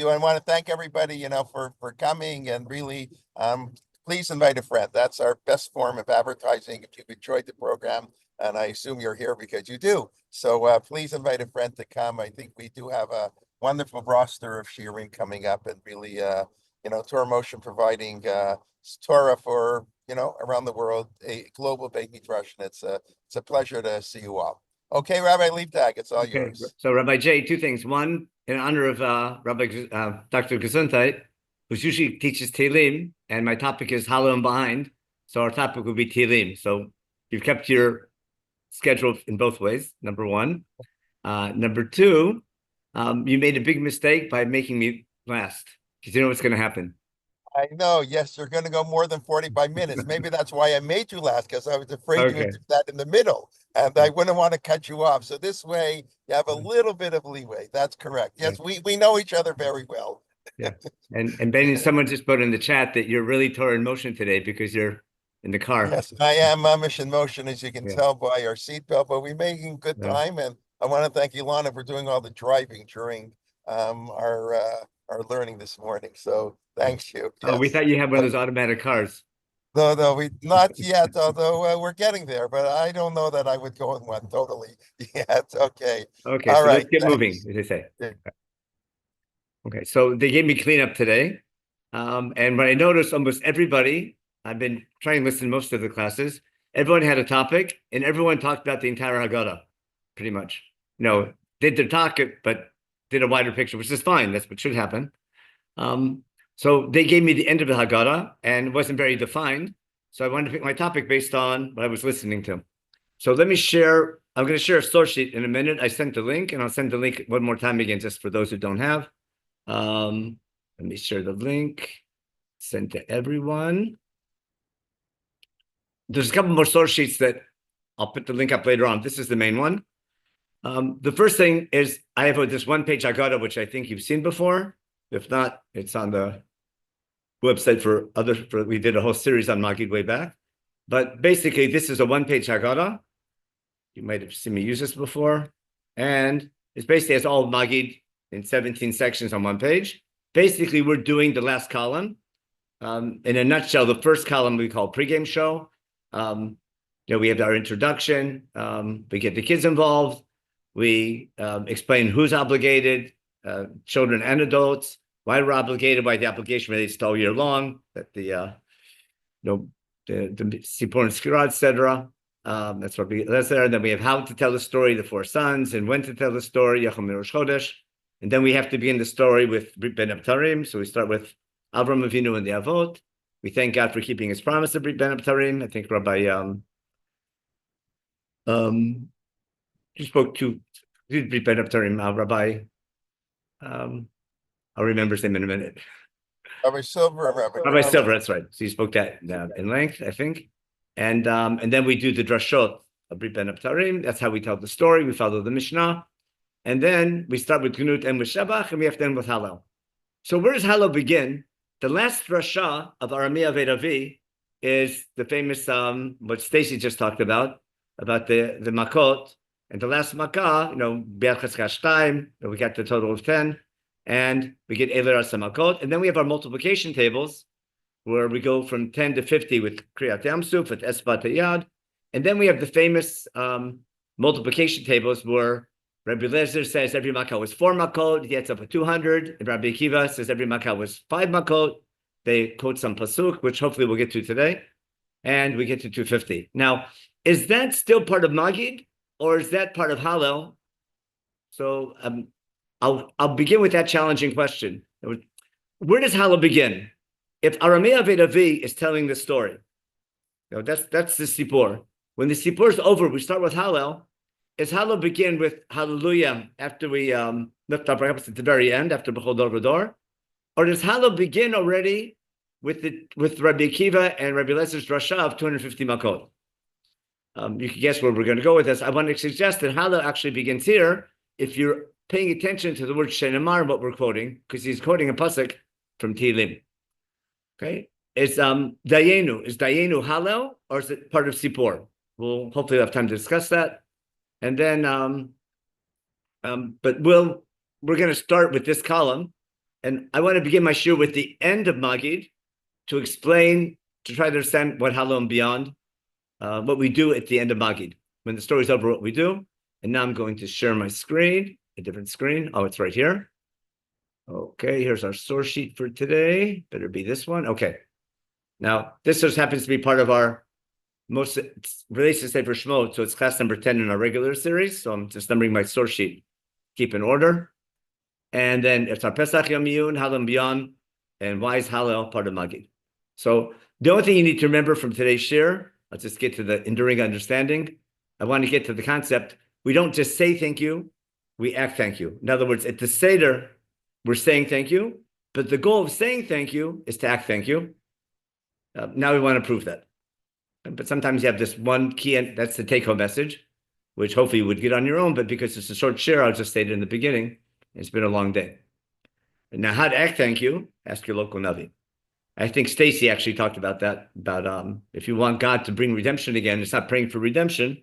do. I want to thank everybody, for coming, and really, please invite a friend. That's our best form of advertising. If you've enjoyed the program, and I assume you're here because you do. So please invite a friend to come. I think we do have a wonderful roster of shiurim coming up, and really, Torah Motion providing Torah for, around the world, a global Beit Midrash, and it's a pleasure to see you all. Okay, Rabbi Leibtag, it's all yours. So Rabbi Jay, two things. One, in honor of Rabbi Dr. Gesundheit, who usually teaches Tehillim, and my topic is Hallel and behind. So our topic will be Tehillim. So you've kept your schedule in both ways, number one. Number two, you made a big mistake by making me last, because you know what's going to happen. I know, yes, you're going to go more than 45 minutes. Maybe that's why I made you last, because I was afraid you would do that in the middle, and I wouldn't want to cut you off. So this way, you have a little bit of leeway. That's correct. Yes, we know each other very well. Yeah, and Ben, someone just put in the chat that you're really Torah in motion today because you're in the car. Yes, I am mamish in motion, as you can tell by our seatbelt, but we're making good time, and I want to thank Ilana for doing all the driving during our learning this morning. So thanks you. Oh, we thought you had one of those automatic cars. No, we not yet, although we're getting there, but I don't know that I would go in one totally yet. Okay. Okay, all so right, let's get moving, as they say. Yeah. Okay, so they gave me cleanup today. And what I noticed, almost everybody, I've been trying to listen to most of the classes, everyone had a topic, and everyone talked about the entire Haggadah, pretty much. Did their talk, but did a wider picture, which is fine. That's what should happen. So they gave me the end of the Haggadah, and it wasn't very defined. So I wanted to pick my topic based on what I was listening to. So let me share. I'm going to share a source sheet in a minute. I sent the link, and I'll send the link one more time again, just for those who don't have. Let me share the link. Send to everyone. There's a couple more source sheets that I'll put the link up later on. This is the main one. The first thing is I have this one-page Haggadah, which I think you've seen before. If not, it's on the website we did a whole series on Magid way back. But basically, this is a one-page Haggadah. You might have seen me use this before. And it's basically has all Magid in 17 sections on one page. Basically, we're doing the last column. In a nutshell, the first column we call pregame show. We have our introduction. We get the kids involved. We explain who's obligated, children and adults, why we're obligated, why the obligation relates to all year long, that the Sipur and Skira, etc. That's there. And then we have how to tell the story, the four sons, and when to tell the story, Yachom Rosh Chodesh. And then we have to begin the story with Brit Ben Abtarim. So we start with Avram Avinu and the Avot. We thank God for keeping his promise of Brit Ben Abtarim. I think Rabbi you spoke to Brit Ben Abtarim, Rabbi. I'll remember his name in a minute. Rabbi Silver. Rabbi Silver, that's right. So you spoke that in length, I think. And then we do the drashot of Brit Ben Abtarim. That's how we tell the story. We follow the Mishnah. And then we start with Gnut and with Shabach, and we have to end with Hallel. So where does Hallel begin? The last drasha of Aramia Vedavi is the famous, what Stacy just talked about the Makot. And the last Makkah, Be'er Cheskah Shtayim, we got the total of 10. And we get Eiler Asamakot. And then we have our multiplication tables, where we go from 10 to 50 with Kriyat Yamsuf, with Esbat Yad. And then we have the famous multiplication tables where Rabbi Lezer says every Makkah was 4 Makot. He gets up at 200. And Rabbi Akiva says every Makkah was 5 Makot. They quote some pasuk, which hopefully we'll get to today. And we get to 250. Now, is that still part of Magid, or is that part of Hallel? So I'll begin with that challenging question. Where does Hallel begin? If Aramea Vedavi is telling the story, that's the Sipur. When the Sipur is over, we start with Hallel. Does Hallel begin with Hallelujah after we lift up our hands at the very end, after B'chol Dor V'Dor? Or does Hallel begin already with Rabbi Akiva and Rabbi Lezer's drasha of 250 Makot? You can guess where we're going to go with this. I want to suggest that Hallel actually begins here if you're paying attention to the word Shenamar, what we're quoting, because he's quoting a pasuk from Tehillim. Okay? Is Dayenu Hallel, or is it part of Sipur? We'll hopefully have time to discuss that. And then, but we're going to start with this column, And I want to begin my shiur with the end of Magid to explain, to try to understand what Hallel and beyond, what we do at the end of Magid. When the story's over, what we do. And now I'm going to share my screen, a different screen. Oh, it's right here. Okay, here's our source sheet for today. Better be this one. Okay. Now, this just happens to be part of our most relates to Sefer Shemot, so it's class number 10 in our regular series. So I'm just numbering my source sheet. Keep in order. And then it's our Pesach Yom Yiyun, Hallel and beyond, and why is Hallel part of Magid? So the only thing you need to remember from today's share, let's just get to the enduring understanding. I want to get to the concept. We don't just say thank you, we act thank you. In other words, at the Seder, we're saying thank you, but the goal of saying thank you is to act thank you. Now we want to prove that. But sometimes you have this one key, and that's the take-home message, which hopefully you would get on your own, but because it's a short share, I'll just state it in the beginning. It's been a long day. Now, how to act thank you, ask your local Navi. I think Stacy actually talked about that, about if you want God to bring redemption again, it's not praying for redemption,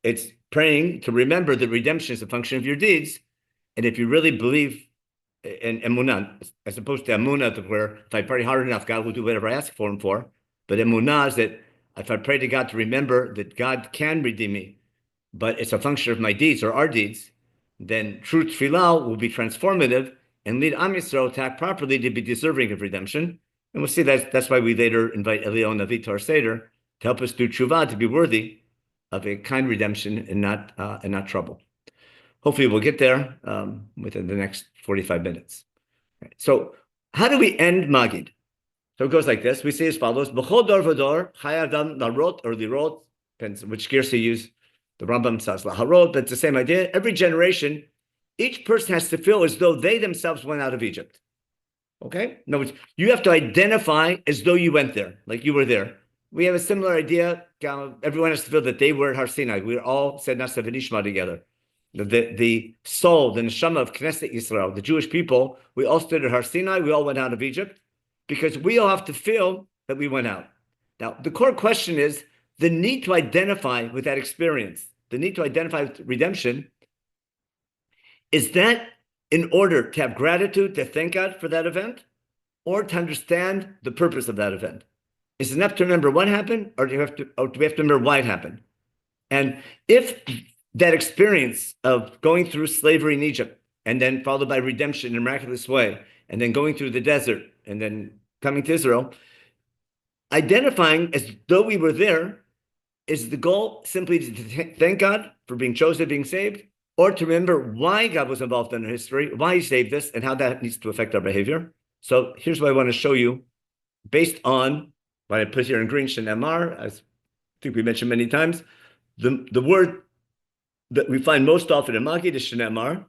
it's praying to remember that redemption is a function of your deeds. And if you really believe in emunah, as opposed to emunah, where if I pray hard enough, God will do whatever I ask for him for. But emunah is that if I pray to God to remember that God can redeem me, but it's a function of my deeds or our deeds, then true tefillah will be transformative and lead Am Yisrael to act properly to be deserving of redemption. And we'll see that's why we later invite Eliyahu Navi to our Seder to help us do tshuva, to be worthy of a kind redemption and not trouble. Hopefully we'll get there within the next 45 minutes. Right. So how do we end Magid? So it goes like this. We say as follows: B'chol dor v'dor chay adam larot or lirot, depends which gears you use. The Rambam says laharot, but it's the same idea. Every generation, each person has to feel as though they themselves went out of Egypt. Okay? In other words, you have to identify as though you went there, like you were there. We have a similar idea. Everyone has to feel that they were at Har Sinai. We all said Nasa v'nishma together. The soul, the neshama of Knesset Yisrael, the Jewish people, we all stood at Har Sinai. We all went out of Egypt because we all have to feel that we went out. Now, the core question is the need to identify with that experience, the need to identify with redemption. Is that in order to have gratitude, to thank God for that event, or to understand the purpose of that event? Is it enough to remember what happened, or do we have to remember why it happened? And if that experience of going through slavery in Egypt and then followed by redemption in a miraculous way, and then going through the desert and then coming to Israel, identifying as though we were there, is the goal simply to thank God for being chosen, being saved, or to remember why God was involved in our history, why he saved us, and how that needs to affect our behavior? So here's what I want to show you based on what I put here in green, Shenemar, as I think we mentioned many times. The word that we find most often in Magid is Shenemar.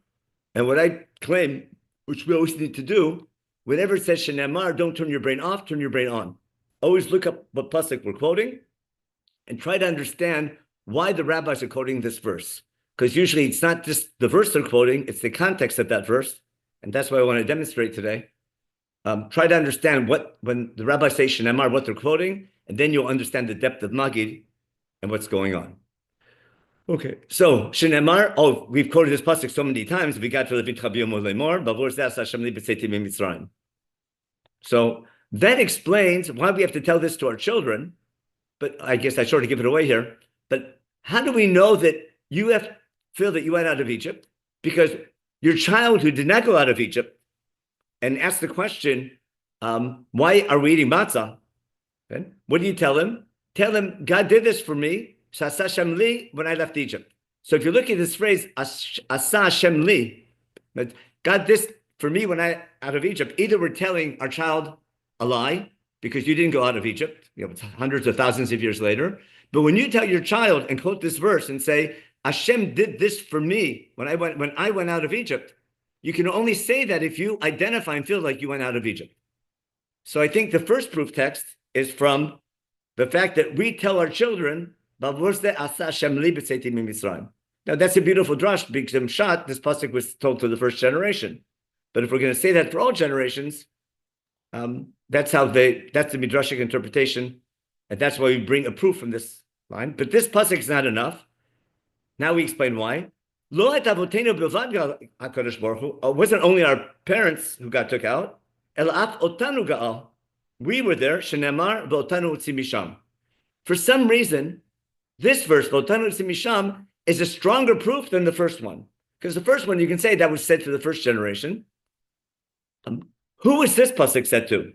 And what I claim, which we always need to do, whenever it says Shenemar, don't turn your brain off, turn your brain on. Always look up what pasuk we're quoting and try to understand why the rabbis are quoting this verse. Because usually it's not just the verse they're quoting, it's the context of that verse. And that's what I want to demonstrate today. Try to understand when the rabbis say Shenemar, what they're quoting, and then you'll understand the depth of Magid and what's going on. Okay, so Shenemar, we've quoted this pasuk so many times. We got to Leibtag Mitzrayim. So that explains why we have to tell this to our children. But I guess I sort of give it away here. But how do we know that you have to feel that you went out of Egypt? Because your child who did not go out of Egypt and ask the question, why are we eating matzah? Okay. What do you tell him? Tell him, God did this for me, Asa Hashem li, when I left Egypt. So if you look at this phrase, Asa Hashem li, God did this for me when I out of Egypt, either we're telling our child a lie, because you didn't go out of Egypt, it's hundreds of thousands of years later. But when you tell your child and quote this verse and say, Hashem did this for me when I went out of Egypt, you can only say that if you identify and feel like you went out of Egypt. So I think the first proof text is from the fact that we tell our children, now that's a beautiful drush, because in Shat, this pasuk was told to the first generation. But if we're going to say that for all generations, that's the midrashic interpretation, and that's why we bring a proof from this line. But this pasuk is not enough. Now we explain why. Lo et avotenu bilvad gal HaKadosh Baruch Hu. It wasn't only our parents who got took out. El af otanu gal. We were there. Shenemar v'otanu utzi misham. For some reason, this verse, v'otanu utzi misham, is a stronger proof than the first one. Because the first one, you can say that was said to the first generation. Who is this pasuk said to?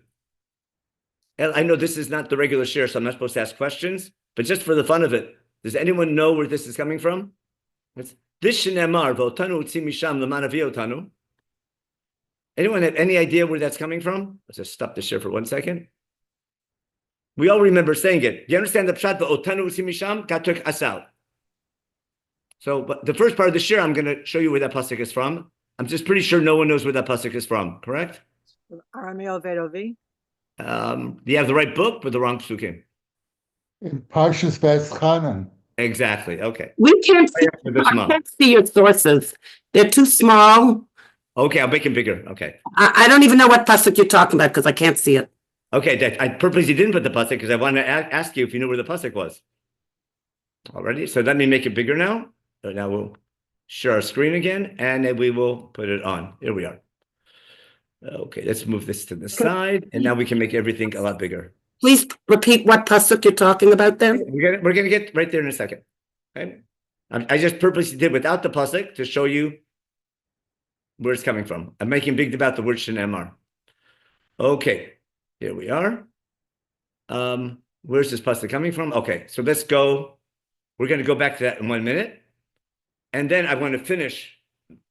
And I know this is not the regular share, so I'm not supposed to ask questions, but just for the fun of it, does anyone know where this is coming from? It's this shenemar v'otanu utzi misham l'man avi otanu. Anyone have any idea where that's coming from? Let's just stop the share for 1 second. We all remember saying it. Do you understand the pshat? V'otanu utzi misham, God took us out. So, but the first part of the share, I'm going to show you where that pasuk is from. I'm just pretty sure no one knows where that pasuk is from. Correct? Arameo Verovi. You have the right book, but the wrong psukim. In Parshas Vayeschanan. Exactly. Okay. We can't see, I can't see your sources. They're too small. Okay, I'll make it bigger. Okay. I don't even know what pasuk you're talking about because I can't see it. Okay, I purposely didn't put the pasuk because I wanted to ask you if you knew where the pasuk was. Already? So let me make it bigger now. So now we'll share our screen again, and then we will put it on. Here we are. Okay, let's move this to the side, and now we can make everything a lot bigger. Please repeat what pasuk you're talking about then. We're gonna get right there in a second. Okay, I just purposely did without the pasuk to show you where it's coming from. I'm making big about the word shenemar. Okay, here we are. Where's this pasuk coming from? Okay, so let's go. We're going to go back to that in 1 minute, and then I want to finish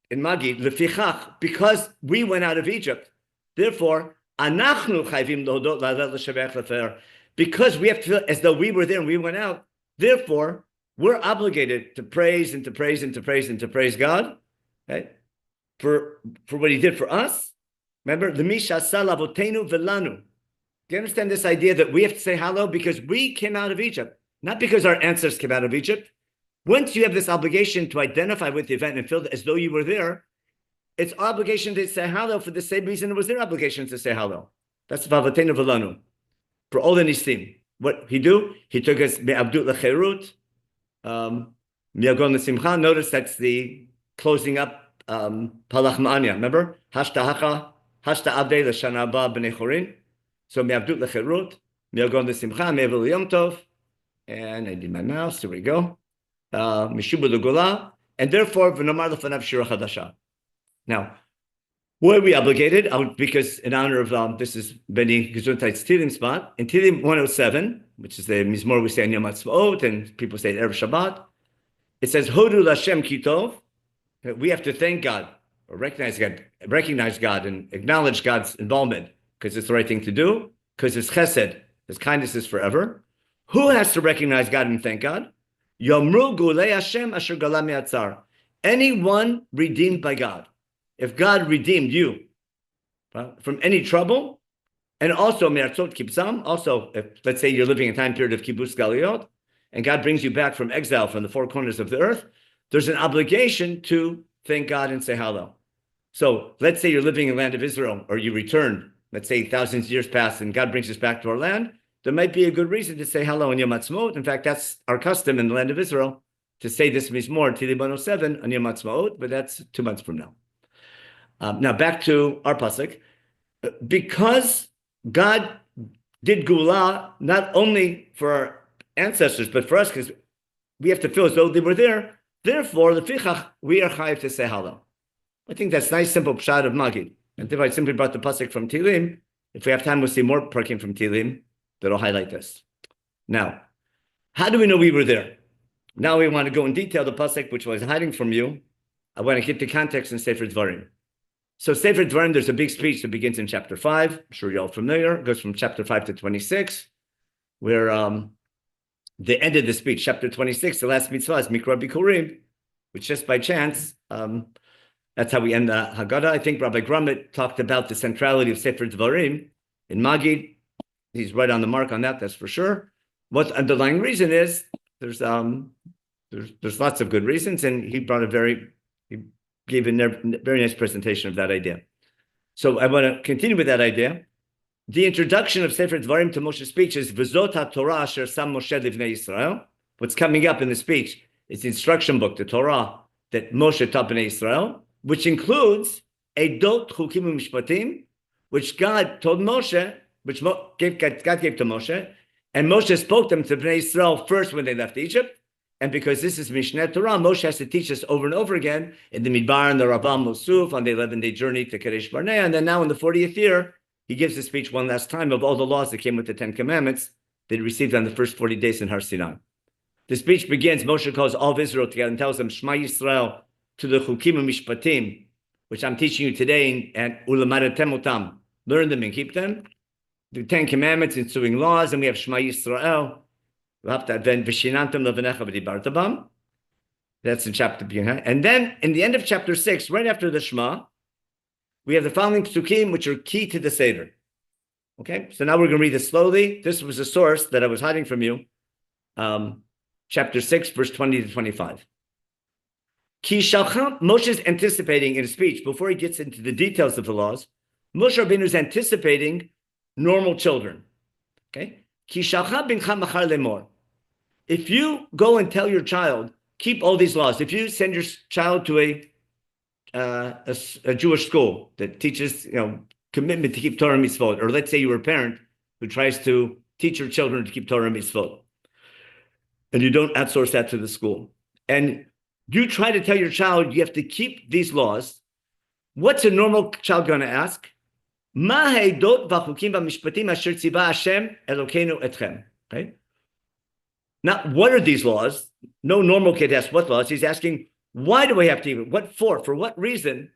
in Magid lefichach, because we went out of Egypt. Therefore, anachnu chayvim lehodot la'adat l'shavech lefer, because we have to feel as though we were there and we went out. Therefore, we're obligated to praise and to praise and to praise and to praise God, right? For what He did for us. Remember, the misha salavotenu velanu. Do you understand this idea that we have to say Hallel because we came out of Egypt, not because our ancestors came out of Egypt? Once you have this obligation to identify with the event and feel as though you were there, it's obligation to say Hallel for the same reason it was their obligation to say Hallel. That's Vavatenu Velanu. For all the Nisim. What He do? He took us Me'abdut Lecherut, Mi'agon L'Simcha. Notice that's the closing up Palach Ma'anya. Remember? Hashta Abdei L'Shana Ba B'nei Chorin. So Me'abdut Lecherut, Mi'agon L'Simcha, Me'evil Yom Tov. And I did my mouse. Here we go. Mishuba L'Gula. And therefore, V'nomar L'fanav Shira Chadasha. Now, why are we obligated? Because in honor of, this is Beni Gesundheit's Tilim spot. In Tilim 107, which is the Mizmor we say in Yom HaTzmaot, and people say Erev Shabbat, it says, Hodu L'Hashem Kitov. We have to thank God, or recognize God, and acknowledge God's involvement, because it's the right thing to do, because His chesed, His kindness is forever. Who has to recognize God and thank God? Yomru Gulei Hashem Asher Gala Me'atzar. Anyone redeemed by God. If God redeemed you from any trouble, and also Me'atzot Kibsam, also if let's say you're living in a time period of Kibbutz Galiot, and God brings you back from exile from the four corners of the earth, there's an obligation to thank God and say Hallel. So let's say you're living in the land of Israel, or you returned, let's say thousands of years passed, and God brings us back to our land, there might be a good reason to say Hallel on Yom HaTzmaot. In fact, that's our custom in the land of Israel, to say this Mizmor, Tilim 107, on Yom HaTzmaot, but that's 2 months from now. Now back to our pasuk, because God did Gula not only for our ancestors but for us, because we have to feel as though they were there. Therefore, lefichach we are chayiv to say Hallel. I think that's nice, simple pshat of Magid. And if I simply brought the pasuk from Tilim, if we have time, we'll see more parking from Tilim that'll highlight this. Now, how do we know we were there? Now we want to go in detail the pasuk which was hiding from you. I want to get the context in Sefer Dvarim. So Sefer Dvarim, there's a big speech that begins in chapter 5. I'm sure you're all familiar. It goes from chapter 5 to 26, where the end of the speech, chapter 26, the last mitzvah is Mikra Bikurim, which just by chance, that's how we end the Haggadah. I think Rabbi Grummet talked about the centrality of Sefer Dvarim in Magid. He's right on the mark on that, that's for sure. What the underlying reason is, there's lots of good reasons, and he gave a very nice presentation of that idea. So I want to continue with that idea. The introduction of Sefer Dvarim to Moshe's speech is V'zot HaTorah asher sam Moshe livnei Yisrael. What's coming up in the speech is the instruction book, the Torah, that Moshe taught Bnei Israel, which includes Edot Chukim Mishpatim, which God told Moshe, which God gave to Moshe, and Moshe spoke them to Bnei Israel first when they left Egypt. And because this is Mishneh Torah, Moshe has to teach us over and over again in the Midbar and the Rabbah Mosuf on the 11-day journey to Kadesh Barnea. And then now in the 40th year, he gives the speech one last time of all the laws that came with the 10 Commandments that he received on the first 40 days in Har Sinai. The speech begins, Moshe calls all of Israel together and tells them, Shema Yisrael, to the Chukim Mishpatim, which I'm teaching you today, and Ulamadatem Otam, learn them and keep them. The 10 Commandments, ensuing laws, and we have Shema Yisrael. Then Vishinantam Levanecha V'dibarta Bam. That's in chapter beginning. And then in the end of chapter 6, right after the Shema, we have the following psukim, which are key to the Seder. Okay, so now we're going to read this slowly. This was a source that I was hiding from you. Chapter 6, verse 20 to 25. Ki Shalcha, Moshe is anticipating in a speech, before he gets into the details of the laws, Moshe Rabbeinu is anticipating normal children. Okay? Ki Shalcha bincha machar lemor. If you go and tell your child, keep all these laws, if you send your child to a Jewish school that teaches, commitment to keep Torah and mitzvot, or let's say you were a parent who tries to teach your children to keep Torah and mitzvot, and you don't outsource that to the school, and you try to tell your child you have to keep these laws, what's a normal child going to ask? Ma haidot v'chukim v'mishpatim asher tziva Hashem Elokeinu etchem. Okay? Now, what are these laws? No normal kid asks what laws. He's asking, why do we have to even? What for? For what reason?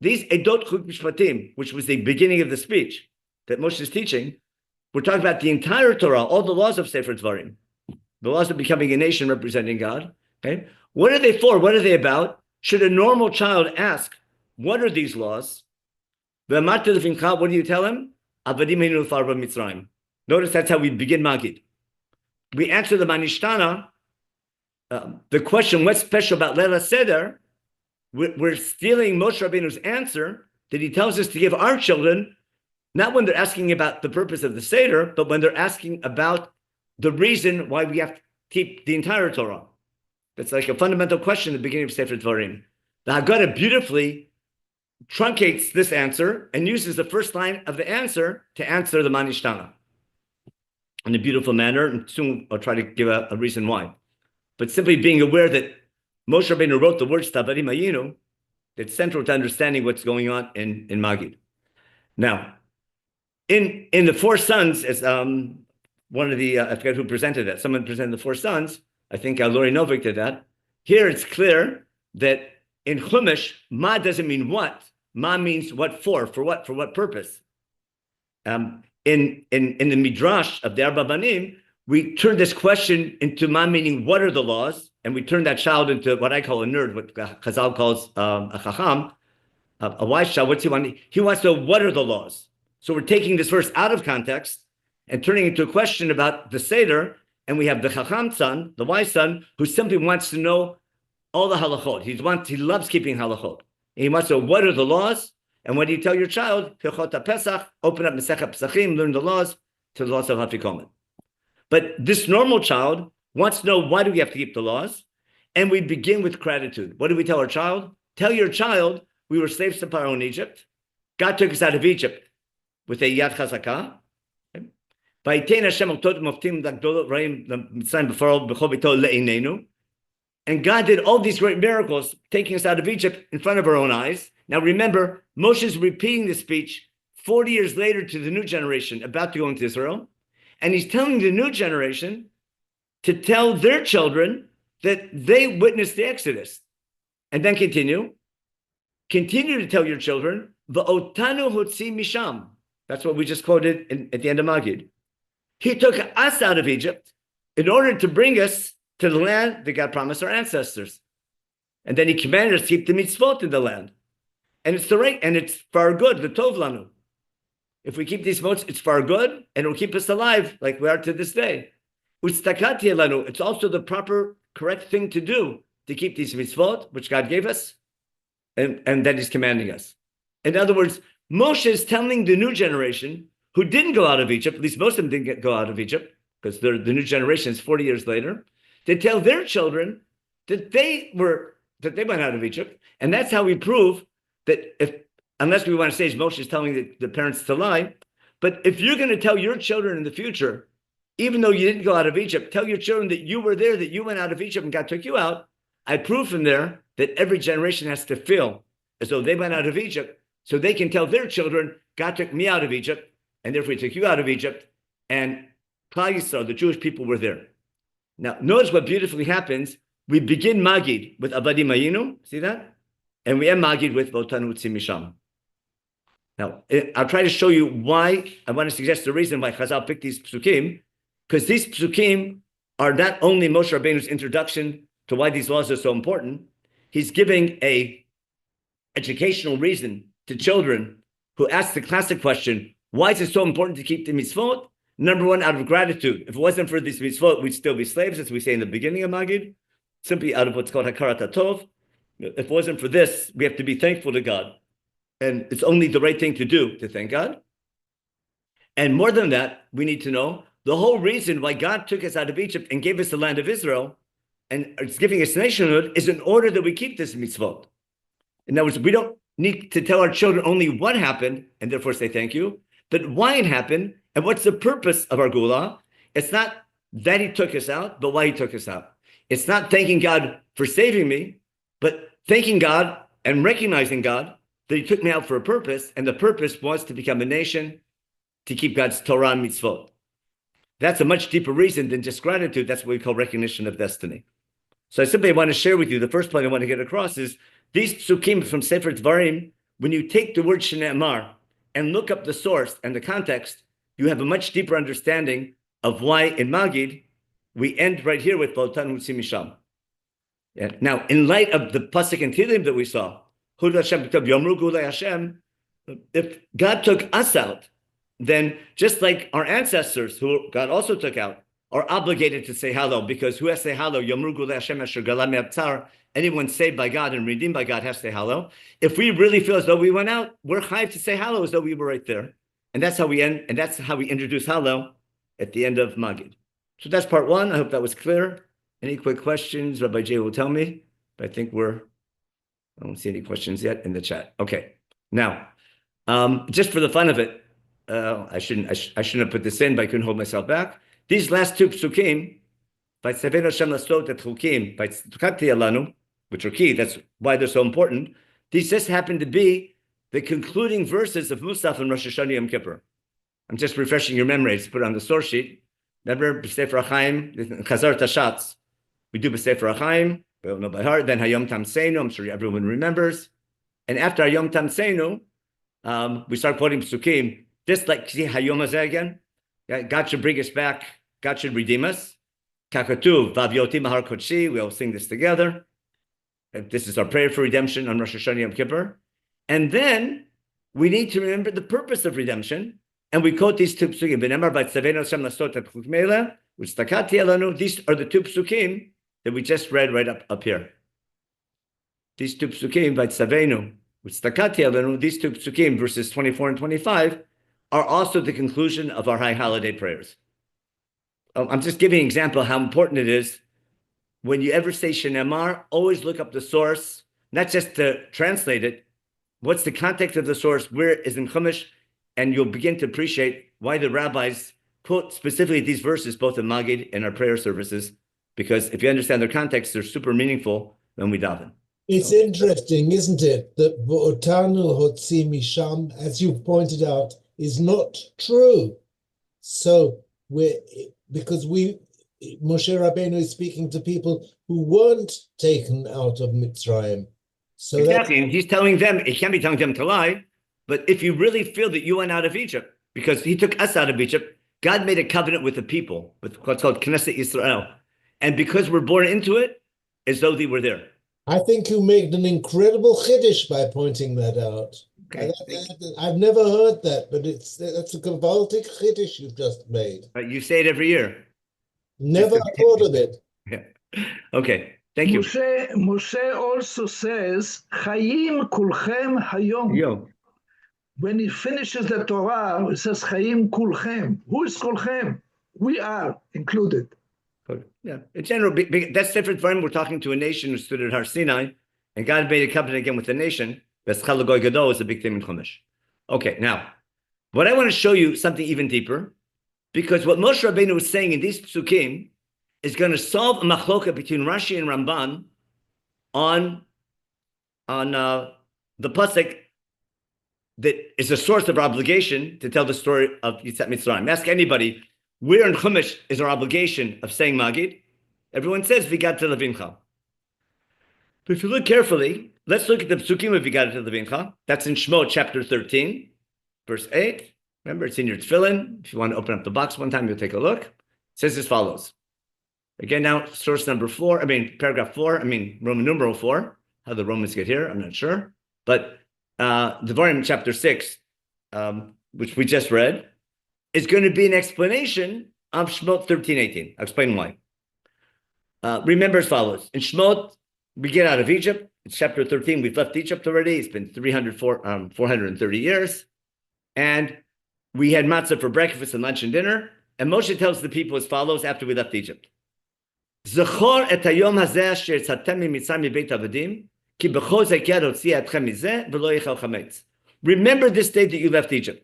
These Edot Chuk Mishpatim, which was the beginning of the speech that Moshe is teaching, we're talking about the entire Torah, all the laws of Sefer Dvarim, the laws of becoming a nation representing God. Okay, what are they for? What are they about? Should a normal child ask, what are these laws? What do you tell him? Notice that's how we begin Magid. We answer the Manishtana, the question, what's special about Leila Seder? We're stealing Moshe Rabbeinu's answer that he tells us to give our children, not when they're asking about the purpose of the Seder, but when they're asking about the reason why we have to keep the entire Torah. That's like a fundamental question at the beginning of Sefer Dvarim. The Haggadah beautifully truncates this answer and uses the first line of the answer to answer the Manishtana in a beautiful manner, and soon I'll try to give a reason why. But simply being aware that Moshe Rabbeinu wrote the words Tavarim Hayinu, that's central to understanding what's going on in Magid. Now, in the four sons, as one of the, I forget who presented that, someone presented the four sons, I think Lori Novik did that. Here it's clear that in Chumash, Ma doesn't mean what. Ma means what for what purpose. In the Midrash of the Arba Banim, we turn this question into Ma meaning what are the laws, and we turn that child into what I call a nerd, what Chazal calls a chacham, a wise child. What's he want? He wants to know what are the laws. So we're taking this verse out of context and turning it into a question about the Seder, and we have the chacham son, the wise son, who simply wants to know all the halachot. He loves keeping halachot. And he wants to know what are the laws, and when you tell your child, Hilchot Pesach, open up Masechet Pesachim, learn the laws to the laws of Hafikomen. But this normal child wants to know why do we have to keep the laws, and we begin with gratitude. What do we tell our child? Tell your child we were slaves to Pharaoh in Egypt. God took us out of Egypt with a Yad Chazakah. And God did all these great miracles, taking us out of Egypt in front of our own eyes. Now remember, Moshe is repeating this speech 40 years later to the new generation about to go into Israel. And he's telling the new generation to tell their children that they witnessed the Exodus. And then continue to tell your children, V'otanu hotzi misham. That's what we just quoted at the end of Magid. He took us out of Egypt in order to bring us to the land that God promised our ancestors. And then he commanded us to keep the mitzvot in the land. And it's the right, and it's for our good, the tov lanu. If we keep these mitzvot, it's for our good, and it'll keep us alive like we are to this day. Ustakati lanu, it's also the proper, correct thing to do to keep these mitzvot, which God gave us, and that he's commanding us. In other words, Moshe is telling the new generation who didn't go out of Egypt, at least most of them didn't go out of Egypt, because the new generation is 40 years later, to tell their children that they were that they went out of Egypt. And that's how we prove that unless we want to say Moshe is telling the parents to lie, but if you're going to tell your children in the future, even though you didn't go out of Egypt, tell your children that you were there, that you went out of Egypt and God took you out. I prove from there that every generation has to feel as though they went out of Egypt so they can tell their children, God took me out of Egypt, and therefore he took you out of Egypt, and Klal Yisrael, the Jewish people, were there. Now, notice what beautifully happens. We begin Magid with Avadim Ayinu, see that? And we end Magid with Votanu Tzimisham. Now, I'll try to show you why. I want to suggest the reason why Chazal picked these psukim, because these psukim are not only Moshe Rabbeinu's introduction to why these laws are so important. He's giving a educational reason to children who ask the classic question, why is it so important to keep the mitzvot? Number one, out of gratitude. If it wasn't for these mitzvot, we'd still be slaves, as we say in the beginning of Magid, simply out of what's called Hakarat HaTov. If it wasn't for this, we have to be thankful to God. And it's only the right thing to do to thank God. And more than that, we need to know the whole reason why God took us out of Egypt and gave us the land of Israel, and it's giving us nationhood, is in order that we keep this mitzvot. In other words, we don't need to tell our children only what happened and therefore say thank you, but why it happened and what's the purpose of our Gula. It's not that he took us out, but why he took us out. It's not thanking God for saving me, but thanking God and recognizing God that he took me out for a purpose, and the purpose was to become a nation, to keep God's Torah and mitzvot. That's a much deeper reason than just gratitude. That's what we call recognition of destiny. So I simply want to share with you, the first point I want to get across is these psukim from Sefer Dvarim, when you take the word Shene'emar and look up the source and the context, you have a much deeper understanding of why in Magid, we end right here with Votanu Tzimisham. Yeah. Now, in light of the Pasuk and Tehillim that we saw, if God took us out, then just like our ancestors, who God also took out, are obligated to say Hallel, because who has to say Hallel? Yomru Gulei Hashem Asher Gala Me'Abtzar. Anyone saved by God and redeemed by God has to say Hallel. If we really feel as though we went out, we're chayav to say Hallel as though we were right there. And that's how we end, and that's how we introduce Hallel at the end of Magid. So that's part one. I hope that was clear. Any quick questions? Rabbi Jay will tell me, but I think I don't see any questions yet in the chat. Okay. Now, just for the fun of it, I shouldn't have put this in, but I couldn't hold myself back. These last two psukim, which are key, that's why they're so important. These just happen to be the concluding verses of Musaf and Rosh Hashanah Yom Kippur. I'm just refreshing your memories. Put it on the source sheet. Remember, B'Sefer HaChaim, Chazar Tashatz. We do B'Sefer HaChaim, we don't know by heart. Then Hayom Tamseinu, I'm sure everyone remembers. And after Hayom Tamseinu, we start quoting psukim, just like Hayom Hazeh again. God should bring us back. God should redeem us. Kakatuv, Vav Mahar Kodshi. We all sing this together. This is our prayer for redemption on Rosh Hashanah Yom Kippur. And then we need to remember the purpose of redemption. And we quote these two psukim. These are the two psukim that we just read right up here. These two psukim, these two psukim, verses 24 and 25, are also the conclusion of our high holiday prayers. I'm just giving an example of how important it is. When you ever say Shenemar, always look up the source, not just to translate it. What's the context of the source? Where is in Chumash? And you'll begin to appreciate why the rabbis quote specifically these verses, both in Magid and our prayer services, because if you understand their context, they're super meaningful when we daven. It's interesting, isn't it, that V'otanu Hotzi Misham, as you've pointed out, is not true. So because Moshe Rabbeinu is speaking to people who weren't taken out of Mitzrayim. So exactly, and he's telling them, he can't be telling them to lie, but if you really feel that you went out of Egypt, because he took us out of Egypt, God made a covenant with the people, with what's called Knesset Yisrael. And because we're born into it, as though they were there. I think you made an incredible chiddush by pointing that out. Okay. I've never heard that, but that's a gewaltig chiddush you've just made. You say it every year. Never thought of it. Yeah. Okay, thank you. Moshe also says, Chayim kulchem hayom. When he finishes the Torah, it says, Chayim kulchem. Who is kulchem? We are included. Yeah, in general, that's different from we're talking to a nation who stood at Har Sinai, and God made a covenant again with the nation. V'eschal l'goy gadol is a big thing in Chumash. Okay, now, what I want to show you something even deeper, because what Moshe Rabbeinu was saying in these psukim is going to solve a machloka between Rashi and Ramban on the pasuk that is a source of our obligation to tell the story of Yitzhak Mitzrayim. Ask anybody, where in Chumash is our obligation of saying Magid? Everyone says Vigat Levincha. But if you look carefully, let's look at the psukim of Vigat Levincha. That's in Shemot chapter 13, verse 8. Remember, it's in your tefillin. If you want to open up the box one time, you'll take a look. It says as follows. Again, now, source number 4, paragraph 4, Roman numeral 4. How the Romans get here, I'm not sure. But Devarim chapter 6, which we just read, is going to be an explanation of Shemot 13:18. I'll explain why. Remember as follows. In Shemot, we get out of Egypt. It's chapter 13. We've left Egypt already. It's been 430 years. And we had matzah for breakfast and lunch and dinner. And Moshe tells the people as follows after we left Egypt. Zechor et hayom hazeh asher yitzatem mimitzrayim mibeit avadim, ki b'chozek yad hotzia etchem mizeh v'lo yichal chametz. Remember this day that you left Egypt.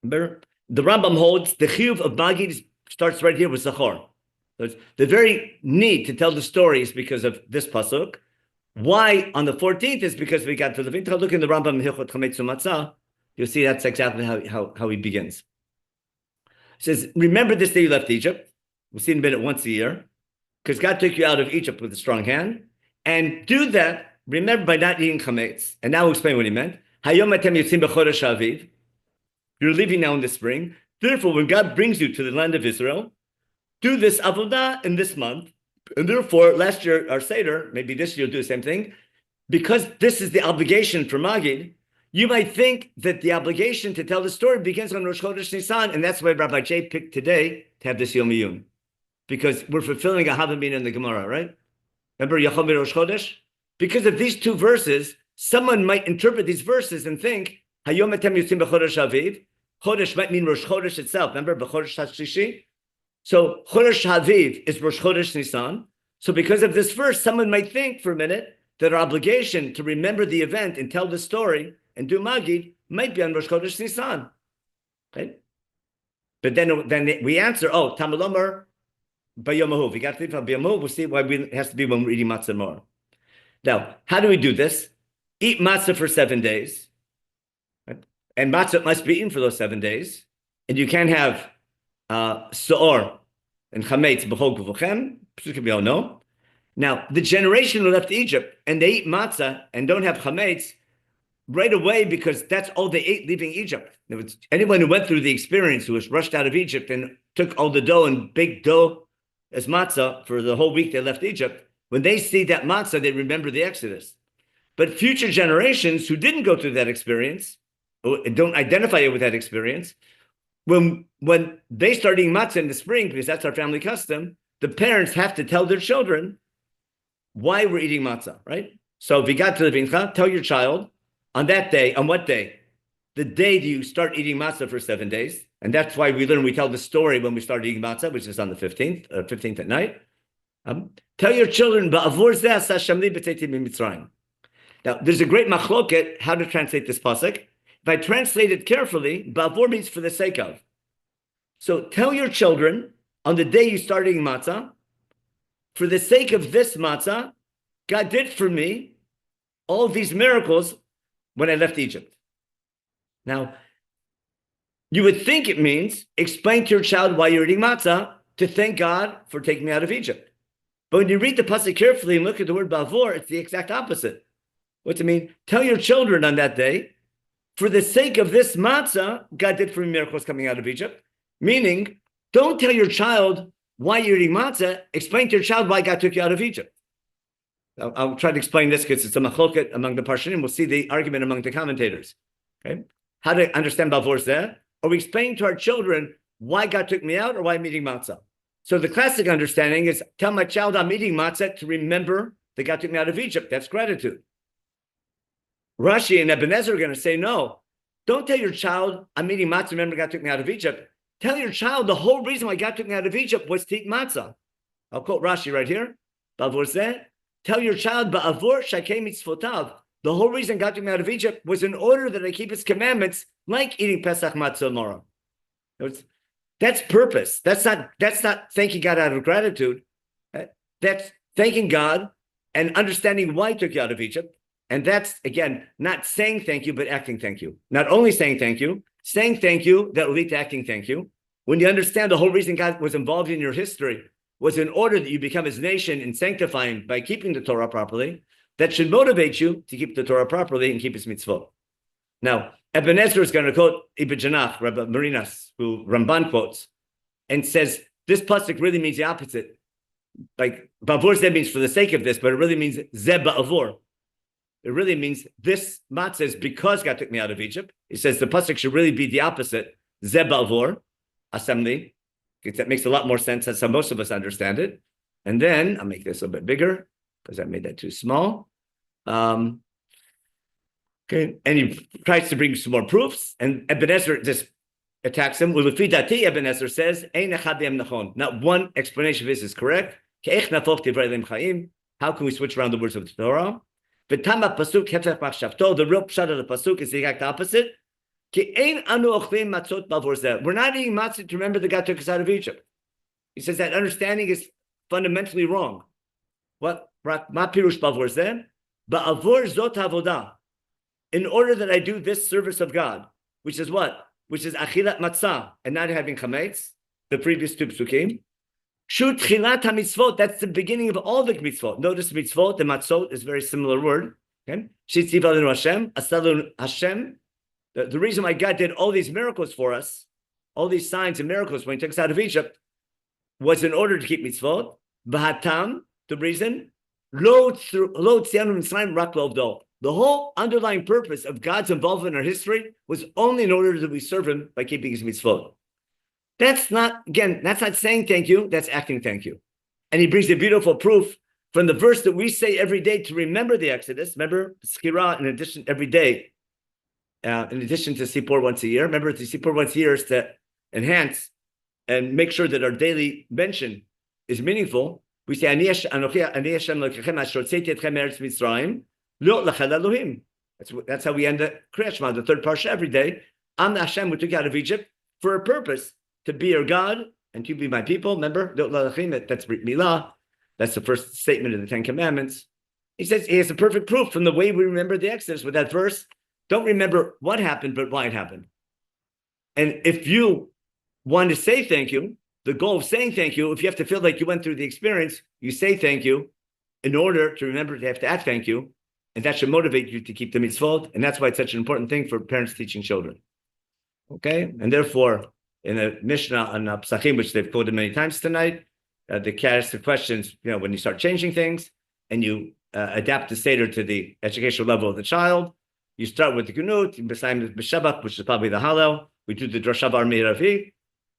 Remember, the Rambam holds the chiyuv of Magid starts right here with Zechor. So the very need to tell the story is because of this pasuk. Why on the 14th is because we got to the Leibtag. Look in the Rambam Hilchot Chametz U'Matzah. You'll see that's exactly how he begins. He says, remember this day you left Egypt. We'll see in a minute once a year, because God took you out of Egypt with a strong hand. And do that, remember, by not eating chametz. And now we'll explain what he meant. Hayom atem yotzim b'chodesh ha'aviv. You're leaving now in the spring. Therefore, when God brings you to the land of Israel, do this avodah in this month. And therefore, last year, our Seder, maybe this year, do the same thing. Because this is the obligation for Magid, you might think that the obligation to tell the story begins on Rosh Chodesh Nisan, and that's why Rabbi J picked today to have this Yom Iyun. Because we're fulfilling a Havamina in the Gemara, right? Remember Yachom Rosh Chodesh? Because of these two verses, someone might interpret these verses and think, Hayom etem yotzim b'chodesh Aviv. Chodesh might mean Rosh Chodesh itself. Remember, b'chodesh Hashlishi? So Chodesh Haviv is Rosh Chodesh Nisan. So because of this verse, someone might think for a minute that our obligation to remember the event and tell the story and do Magid might be on Rosh Chodesh Nisan. Right? But then we answer, Tamalomar, Bayomahu. We got to leave on Bayomahu. We'll see why it has to be when we're eating matzah more. Now, how do we do this? Eat matzah for 7 days. Right? And matzah must be eaten for those 7 days. And you can't have Seor and Chametz b'chol gvulchem. We all know. Now, the generation who left Egypt and they eat matzah and don't have Chametz right away because that's all they ate leaving Egypt. Anyone who went through the experience, who was rushed out of Egypt and took all the dough and baked dough as matzah for the whole week they left Egypt, when they see that matzah, they remember the Exodus. But future generations who didn't go through that experience, or don't identify it with that experience, when they start eating matzah in the spring, because that's our family custom, the parents have to tell their children why we're eating matzah, right? So if you got to the Leibtag, tell your child on that day, on what day? The day that you start eating matzah for 7 days. And that's why we tell the story when we start eating matzah, which is on the 15th at night. Tell your children, now, there's a great machloket how to translate this pasuk. If I translate it carefully, ba'avor means for the sake of. So tell your children on the day you start eating matzah, for the sake of this matzah, God did for me all these miracles when I left Egypt. Now, you would think it means explain to your child why you're eating matzah to thank God for taking me out of Egypt. But when you read the pasuk carefully and look at the word ba'avor, it's the exact opposite. What's it mean? Tell your children on that day, for the sake of this matzah, God did for me miracles coming out of Egypt. Meaning, don't tell your child why you're eating matzah. Explain to your child why God took you out of Egypt. I'll try to explain this because it's a machloket among the Parshanim. We'll see the argument among the commentators. Okay, how to understand ba'avor zeh? Are we explaining to our children why God took me out or why I'm eating matzah? So the classic understanding is tell my child I'm eating matzah to remember that God took me out of Egypt. That's gratitude. Rashi and Ebenezer are going to say, no, don't tell your child I'm eating matzah, remember God took me out of Egypt. Tell your child the whole reason why God took me out of Egypt was to eat matzah. I'll quote Rashi right here. Ba'avor zeh, tell your child, ba'avor shakei mitzvotav. The whole reason God took me out of Egypt was in order that I keep his commandments, like eating Pesach matzah tomorrow. That's purpose. That's not thanking God out of gratitude. That's thanking God and understanding why he took you out of Egypt. And that's, again, not saying thank you, but acting thank you. Not only saying thank you that will lead to acting thank you. When you understand the whole reason God was involved in your history was in order that you become his nation and sanctifying by keeping the Torah properly, that should motivate you to keep the Torah properly and keep his mitzvot. Now, Ibn Ezra is going to quote Ibn Janach, Rabbi Marinas, who Ramban quotes, and says this pasuk really means the opposite. Like, ba'avor zeh means for the sake of this, but it really means zeh ba'avor. It really means this matzah is because God took me out of Egypt. He says the pasuk should really be the opposite, zeh ba'avor, assembly. That makes a lot more sense. That's how most of us understand it. And then I'll make this a bit bigger because I made that too small. Okay, and he tries to bring some more proofs, and Ibn Ezra just attacks him. Ibn Ezra says, not one explanation of this is correct. How can we switch around the words of the Torah? The real pshat of the pasuk is the exact opposite. We're not eating matzah to remember that God took us out of Egypt. He says that understanding is fundamentally wrong. What? Ma pirush bavor zeh? Ba'avor zot avodah. In order that I do this service of God, which is what? Which is achilat matzah and not having chametz, the previous two psukim. Shu tchilat ha-mitzvot, that's the beginning of all the mitzvot. Notice mitzvot, the matzot is a very similar word. Okay? Shitziv alenu Hashem, asalun Hashem. The reason why God did all these miracles for us, all these signs and miracles when he took us out of Egypt, was in order to keep mitzvot. B'hatam, the reason, lo tziyanu mitzrayim rak lovdo. The whole underlying purpose of God's involvement in our history was only in order that we serve him by keeping his mitzvot. That's not saying thank you, that's acting thank you. And he brings a beautiful proof from the verse that we say every day to remember the Exodus. Remember, Schirah, in addition, every day, in addition to Sipur once a year. Remember, the Sipur once a year is to enhance and make sure that our daily mention is meaningful. We say, Ani Hashem Elohechem asher hotzeiti etchem me'eretz Mitzrayim. That's how we end the Kriyat Shema, the third parsha every day. I'm the Hashem who took you out of Egypt for a purpose, to be your God and to be my people. Remember, that's Brit Milah. That's the first statement of the Ten Commandments. He says he has a perfect proof from the way we remember the Exodus with that verse. Don't remember what happened, but why it happened. And if you want to say thank you, the goal of saying thank you, if you have to feel like you went through the experience, you say thank you in order to remember to have to act thank you. And that should motivate you to keep the mitzvot. And that's why it's such an important thing for parents teaching children. Okay? And therefore, in the Mishnah on Psachim, which they've quoted many times tonight, the ask the questions, when you start changing things and you adapt the Seder to the educational level of the child, you start with the Gunut, B'Shabbat, which is probably the Hallel. We do the Drasha Bar Meiravi,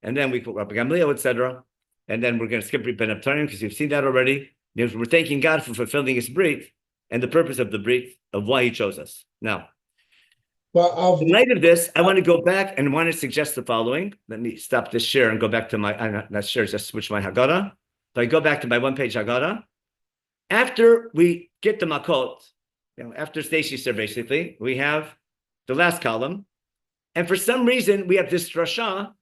and then we put Rabbi Gamliel, etc. And then we're going to skip Brit Ben Abtarim because you've seen that already. We're thanking God for fulfilling his Brit and the purpose of the Brit, of why he chose us. Now, in light of this, I want to go back and want to suggest the following. Let me stop this share and go back to my, not share, just switch my Haggadah. So I go back to my one-page Haggadah. After we get the Makot, after Stacy said basically, we have the last column. And for some reason, we have this drasha.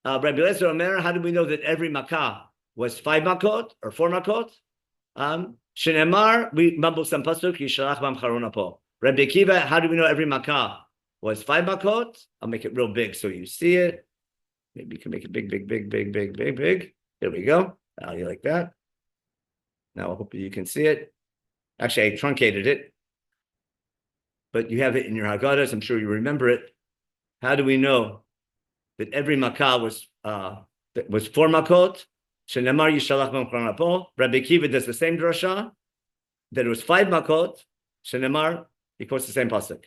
Rabbi Lezer Omer, how do we know that every Makkah was 5 Makot or 4 Makot? Shenemar, we mumble some pasuk, Yishalach bam charona po. Rabbi Akiva, how do we know every Makkah was 5 Makot? I'll make it real big so you see it. Maybe you can make it big. There we go. You like that? Now I hope you can see it. Actually, I truncated it. But you have it in your Haggadahs. I'm sure you remember it. How do we know that every Makkah was 4 Makot? Shenemar Yishalach bam charona po. Rabbi Akiva does the same drasha. That it was 5 Makot. Shenemar, he quotes the same pasuk.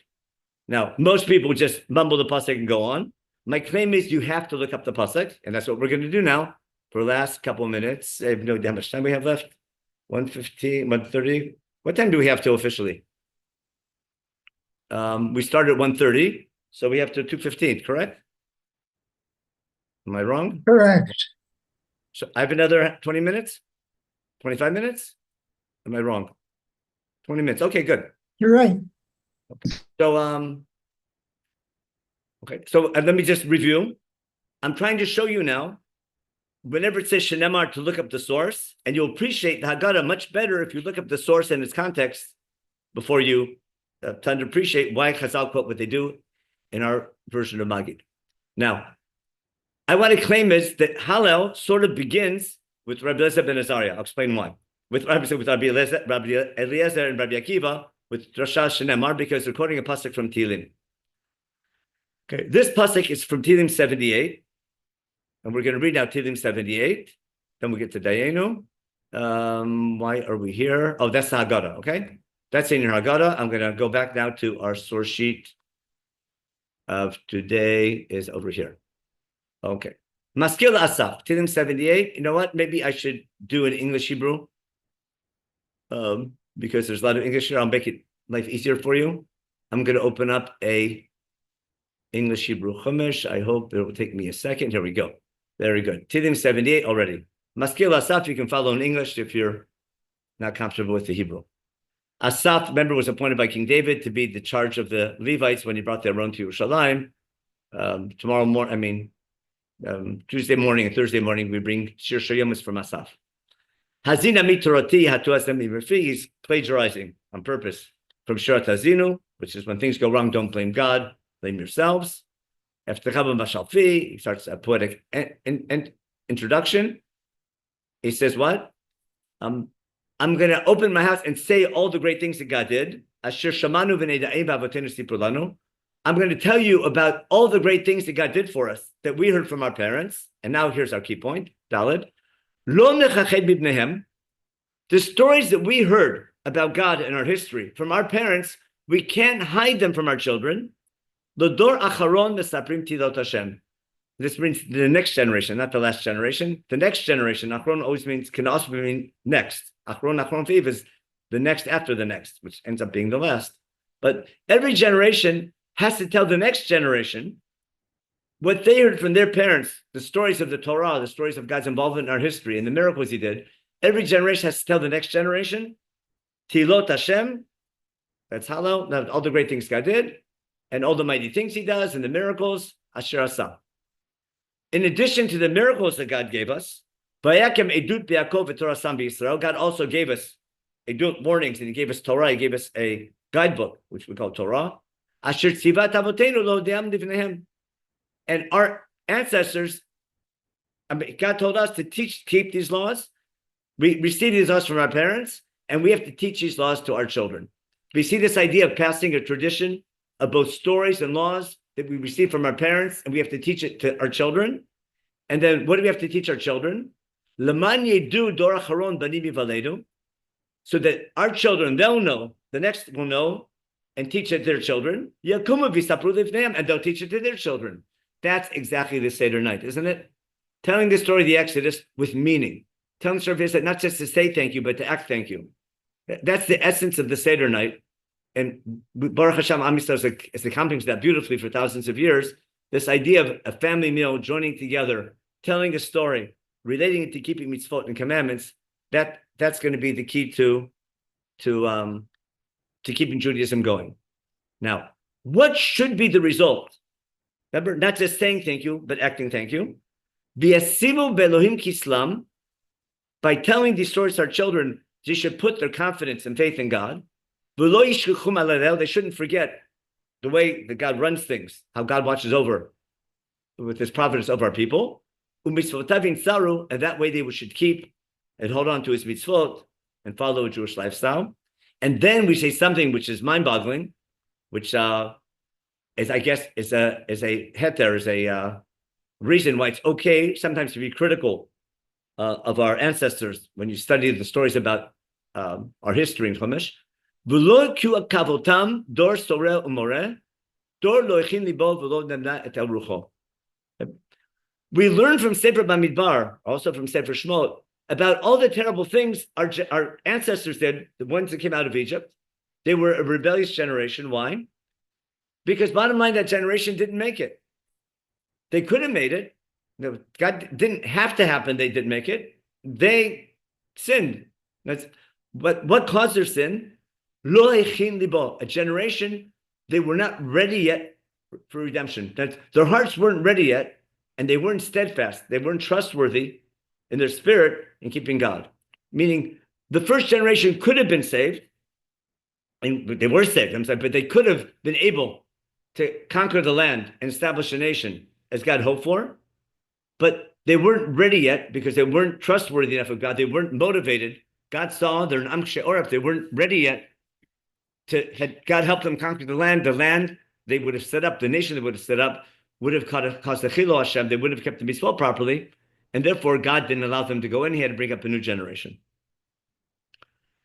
Now, most people just mumble the pasuk and go on. My claim is you have to look up the pasuk, and that's what we're going to do now for the last couple of minutes. I have no idea how much time we have left. 1:15, 1:30. What time do we have till officially? We started at 1:30, so we have to 2:15, correct? Am I wrong? Correct. So I have another 20 minutes? 25 minutes? Am I wrong? 20 minutes. Okay, good. You're right. So, okay. So let me just review. I'm trying to show you now, whenever it says Shenemar, to look up the source, and you'll appreciate the Haggadah much better if you look up the source and its context before you tend to appreciate why Chazal quote what they do in our version of Magid. Now, I want to claim is that Hallel sort of begins with Rabbi Eliezer ben Azariah. I'll explain why. With Rabbi Eliezer and Rabbi Akiva, with Drasha Shenemar, because they're quoting a pasuk from Tehillim. Okay, this pasuk is from Tehillim 78, and we're going to read now Tehillim 78. Then we get to Dayenu. Why are we here? Oh, that's the Haggadah. Okay, that's in your Haggadah. I'm going to go back now to our source sheet of today. Is over here. Okay, Maskil Asaf, Tehillim 78. You know what? Maybe I should do an English Hebrew. Because there's a lot of English here, I'll make it life easier for you. I'm going to open up a English Hebrew Chumash. I hope it will take me a second. Here we go. Very good. Tehillim 78 already. Maskil Asaf, you can follow in English if you're not comfortable with the Hebrew. Asaf, remember, was appointed by King David to be the charge of the Levites when he brought their own to Yerushalayim. Tuesday morning and Thursday morning, we bring Shir Shoyomis from Asaf. Hazina mitorati hatuasem iverfi. He's plagiarizing on purpose from Shirat Hazinu, which is when things go wrong, don't blame God, blame yourselves. Eftekabam bashalfi. He starts a poetic introduction. He says, "What? I'm going to open my house and say all the great things that God did. Asher shamanu v'neidaim v'avotenu sipurlanu. I'm going to tell you about all the great things that God did for us that we heard from our parents. And now here's our key point, Daled. The stories that we heard about God in our history from our parents, we can't hide them from our children. This means the next generation, not the last generation. The next generation, achron always can also mean next. Achron is the next after the next, which ends up being the last. But every generation has to tell the next generation what they heard from their parents, the stories of the Torah, the stories of God's involvement in our history and the miracles he did. Every generation has to tell the next generation, Tilot Hashem, that's Hallel, all the great things God did, and all the mighty things he does, and the miracles, Asher Asa. In addition to the miracles that God gave us, Vayakem Edut B'Yakov v'Torah Sam B'Yisrael, God also gave us Edut warnings, and he gave us Torah, he gave us a guidebook, which we call Torah, Asher Tzivat Avotenu Lo De'am Divnehem. And our ancestors, God told us to keep these laws. We received these laws from our parents, and we have to teach these laws to our children. We see this idea of passing a tradition of both stories and laws that we receive from our parents, and we have to teach it to our children. And then what do we have to teach our children? So that our children, they'll know, the next will know, and teach it to their children. And they'll teach it to their children. That's exactly the Seder night, isn't it? Telling the story of the Exodus with meaning. Telling the story of Israel, not just to say thank you, but to act thank you. That's the essence of the Seder night. And Baruch Hashem, Am Yisrael is accomplishing that beautifully for thousands of years. This idea of a family meal, joining together, telling a story, relating it to keeping mitzvot and commandments, that's going to be the key to keeping Judaism going. Now, what should be the result? Remember, not just saying thank you, but acting thank you. V'yasimu be'Elohim kislam, by telling these stories to our children, they should put their confidence and faith in God. V'lo yishkuchum alarel, they shouldn't forget the way that God runs things, how God watches over with his providence of our people. U'mitzvotav insaru, and that way they should keep and hold on to his mitzvot and follow a Jewish lifestyle. And then we say something which is mind-boggling, which is a reason why it's okay sometimes to be critical of our ancestors when you study the stories about our history in Chumash. We learn from Sefer Bamidbar, also from Sefer Shemot, about all the terrible things our ancestors did, the ones that came out of Egypt. They were a rebellious generation. Why? Because bottom line, that generation didn't make it. They could have made it. God didn't have to happen. They didn't make it. They sinned. But what caused their sin? Lo echin libo, a generation, they were not ready yet for redemption. That their hearts weren't ready yet, and they weren't steadfast. They weren't trustworthy in their spirit in keeping God. Meaning, the first generation could have been saved, and they were saved, I'm sorry, but they could have been able to conquer the land and establish a nation as God hoped for, but they weren't ready yet because they weren't trustworthy enough of God. They weren't motivated. God saw they're an Amkshe Oraf. They weren't ready yet had God helped them conquer the land they would have set up, the nation they would have set up, would have caused the Chilo Hashem. They wouldn't have kept the mitzvot properly, and therefore God didn't allow them to go in. He had to bring up a new generation.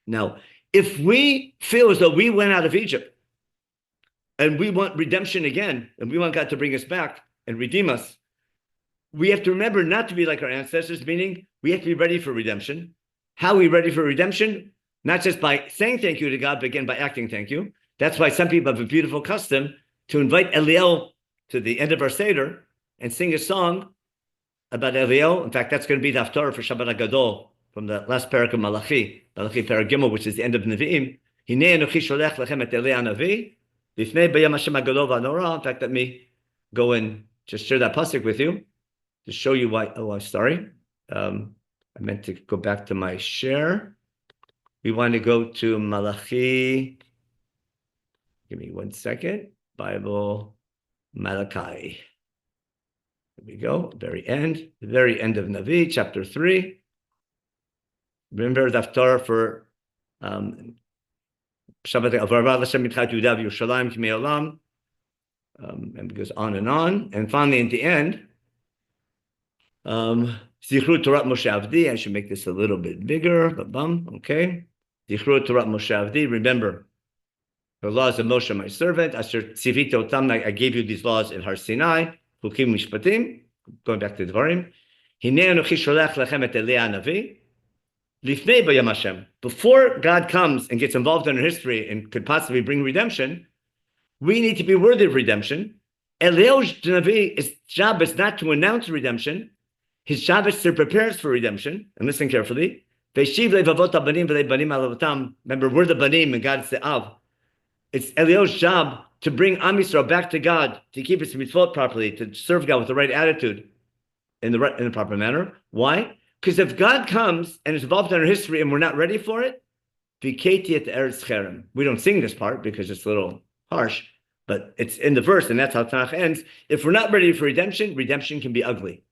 Now, if we feel as though we went out of Egypt and we want redemption again, and we want God to bring us back and redeem us, we have to remember not to be like our ancestors, meaning we have to be ready for redemption. How are we ready for redemption? Not just by saying thank you to God, but again by acting thank you. That's why some people have a beautiful custom to invite Eliel to the end of our Seder and sing a song about Eliel. In fact, that's going to be the Haftarah for Shabbat HaGadol from the last parak of Malachi Parak Gimel, which is the end of Nevi'im. Hinei Anochi Sholech Lechem et Eliel Hanavi, Lifnei Bayam Hashem HaGadol v'Hanora. In fact, let me go and just share that pasuk with you to show you why. Oh, I'm sorry. I meant to go back to my share. We want to go to Malachi. Give me 1 second. Bible, Malachi. Here we go. The very end of Navi, chapter 3. Remember the Haftarah for Shabbat Avarva L'Shem Mitchat Yudav Yerushalayim Kimei Olam. And it goes on. And finally, in the end, Zichru Torah Moshe Avdi. I should make this a little bit bigger. Okay. Zichru Torah Moshe Avdi. Remember the laws of Moshe, my servant. Asher tzivita otam. I gave you these laws in Har Sinai. Chukim Mishpatim. Going back to Dvarim. Hinei Anochi Sholech Lechem et Eliel Hanavi. Lifnei Bayam Hashem. Before God comes and gets involved in our history and could possibly bring redemption, we need to be worthy of redemption. Eliel's Navi's job is not to announce redemption. His job is to prepare us for redemption. And listen carefully. Remember, we're the Banim and God's the Av. It's Eliel's job to bring Am Yisrael back to God, to keep his mitzvot properly, to serve God with the right attitude in the proper manner. Why? Because if God comes and is involved in our history and we're not ready for it, we don't sing this part because it's a little harsh, but it's in the verse, and that's how Tanakh ends. If we're not ready for redemption, redemption can be ugly.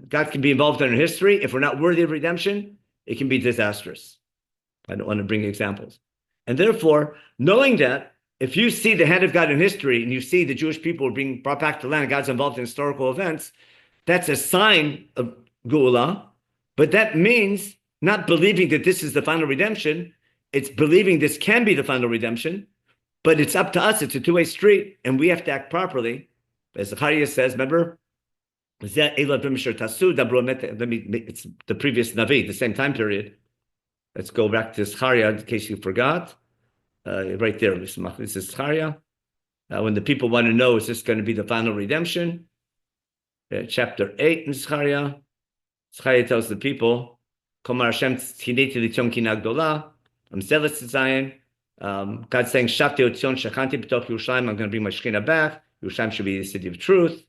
God can be involved in our history. If we're not worthy of redemption, it can be disastrous. I don't want to bring examples. And therefore, knowing that, if you see the hand of God in history and you see the Jewish people being brought back to land, God's involved in historical events, that's a sign of Geulah, but that means not believing that this is the final redemption. It's believing this can be the final redemption, but it's up to us. It's a two-way street, and we have to act properly. As Zechariah says, remember, it's the previous Navi, the same time period. Let's go back to Zechariah in case you forgot. Right there, this is Zechariah. When the people want to know, is this going to be the final redemption? Chapter 8 in Zechariah. Zechariah tells the people, I'm zealous to Zion. God's saying, I'm going to bring my Shekhinah back. Yerushalayim should be the city of truth.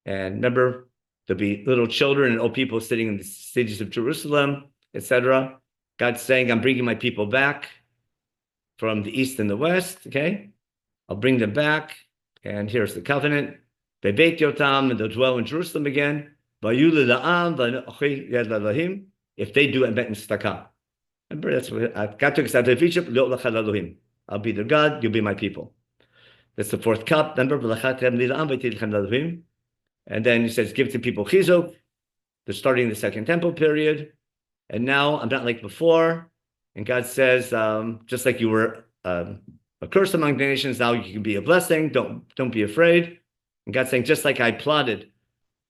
And remember, there'll be little children and old people sitting in the cities of Jerusalem, etc. God's saying, I'm bringing my people back from the east and the west, okay? I'll bring them back, and here's the covenant. Bebeit Yotam, and they'll dwell in Jerusalem again. If they do Emet and Tzedakah. Remember, that's what God took us out of Egypt. I'll be their God, you'll be my people. That's the fourth cup. Remember, and then he says, give to people chizuk. They're starting the second temple period. And now I'm not like before. And God says, just like you were a curse among the nations, now you can be a blessing. Don't be afraid. And God's saying, just like I plotted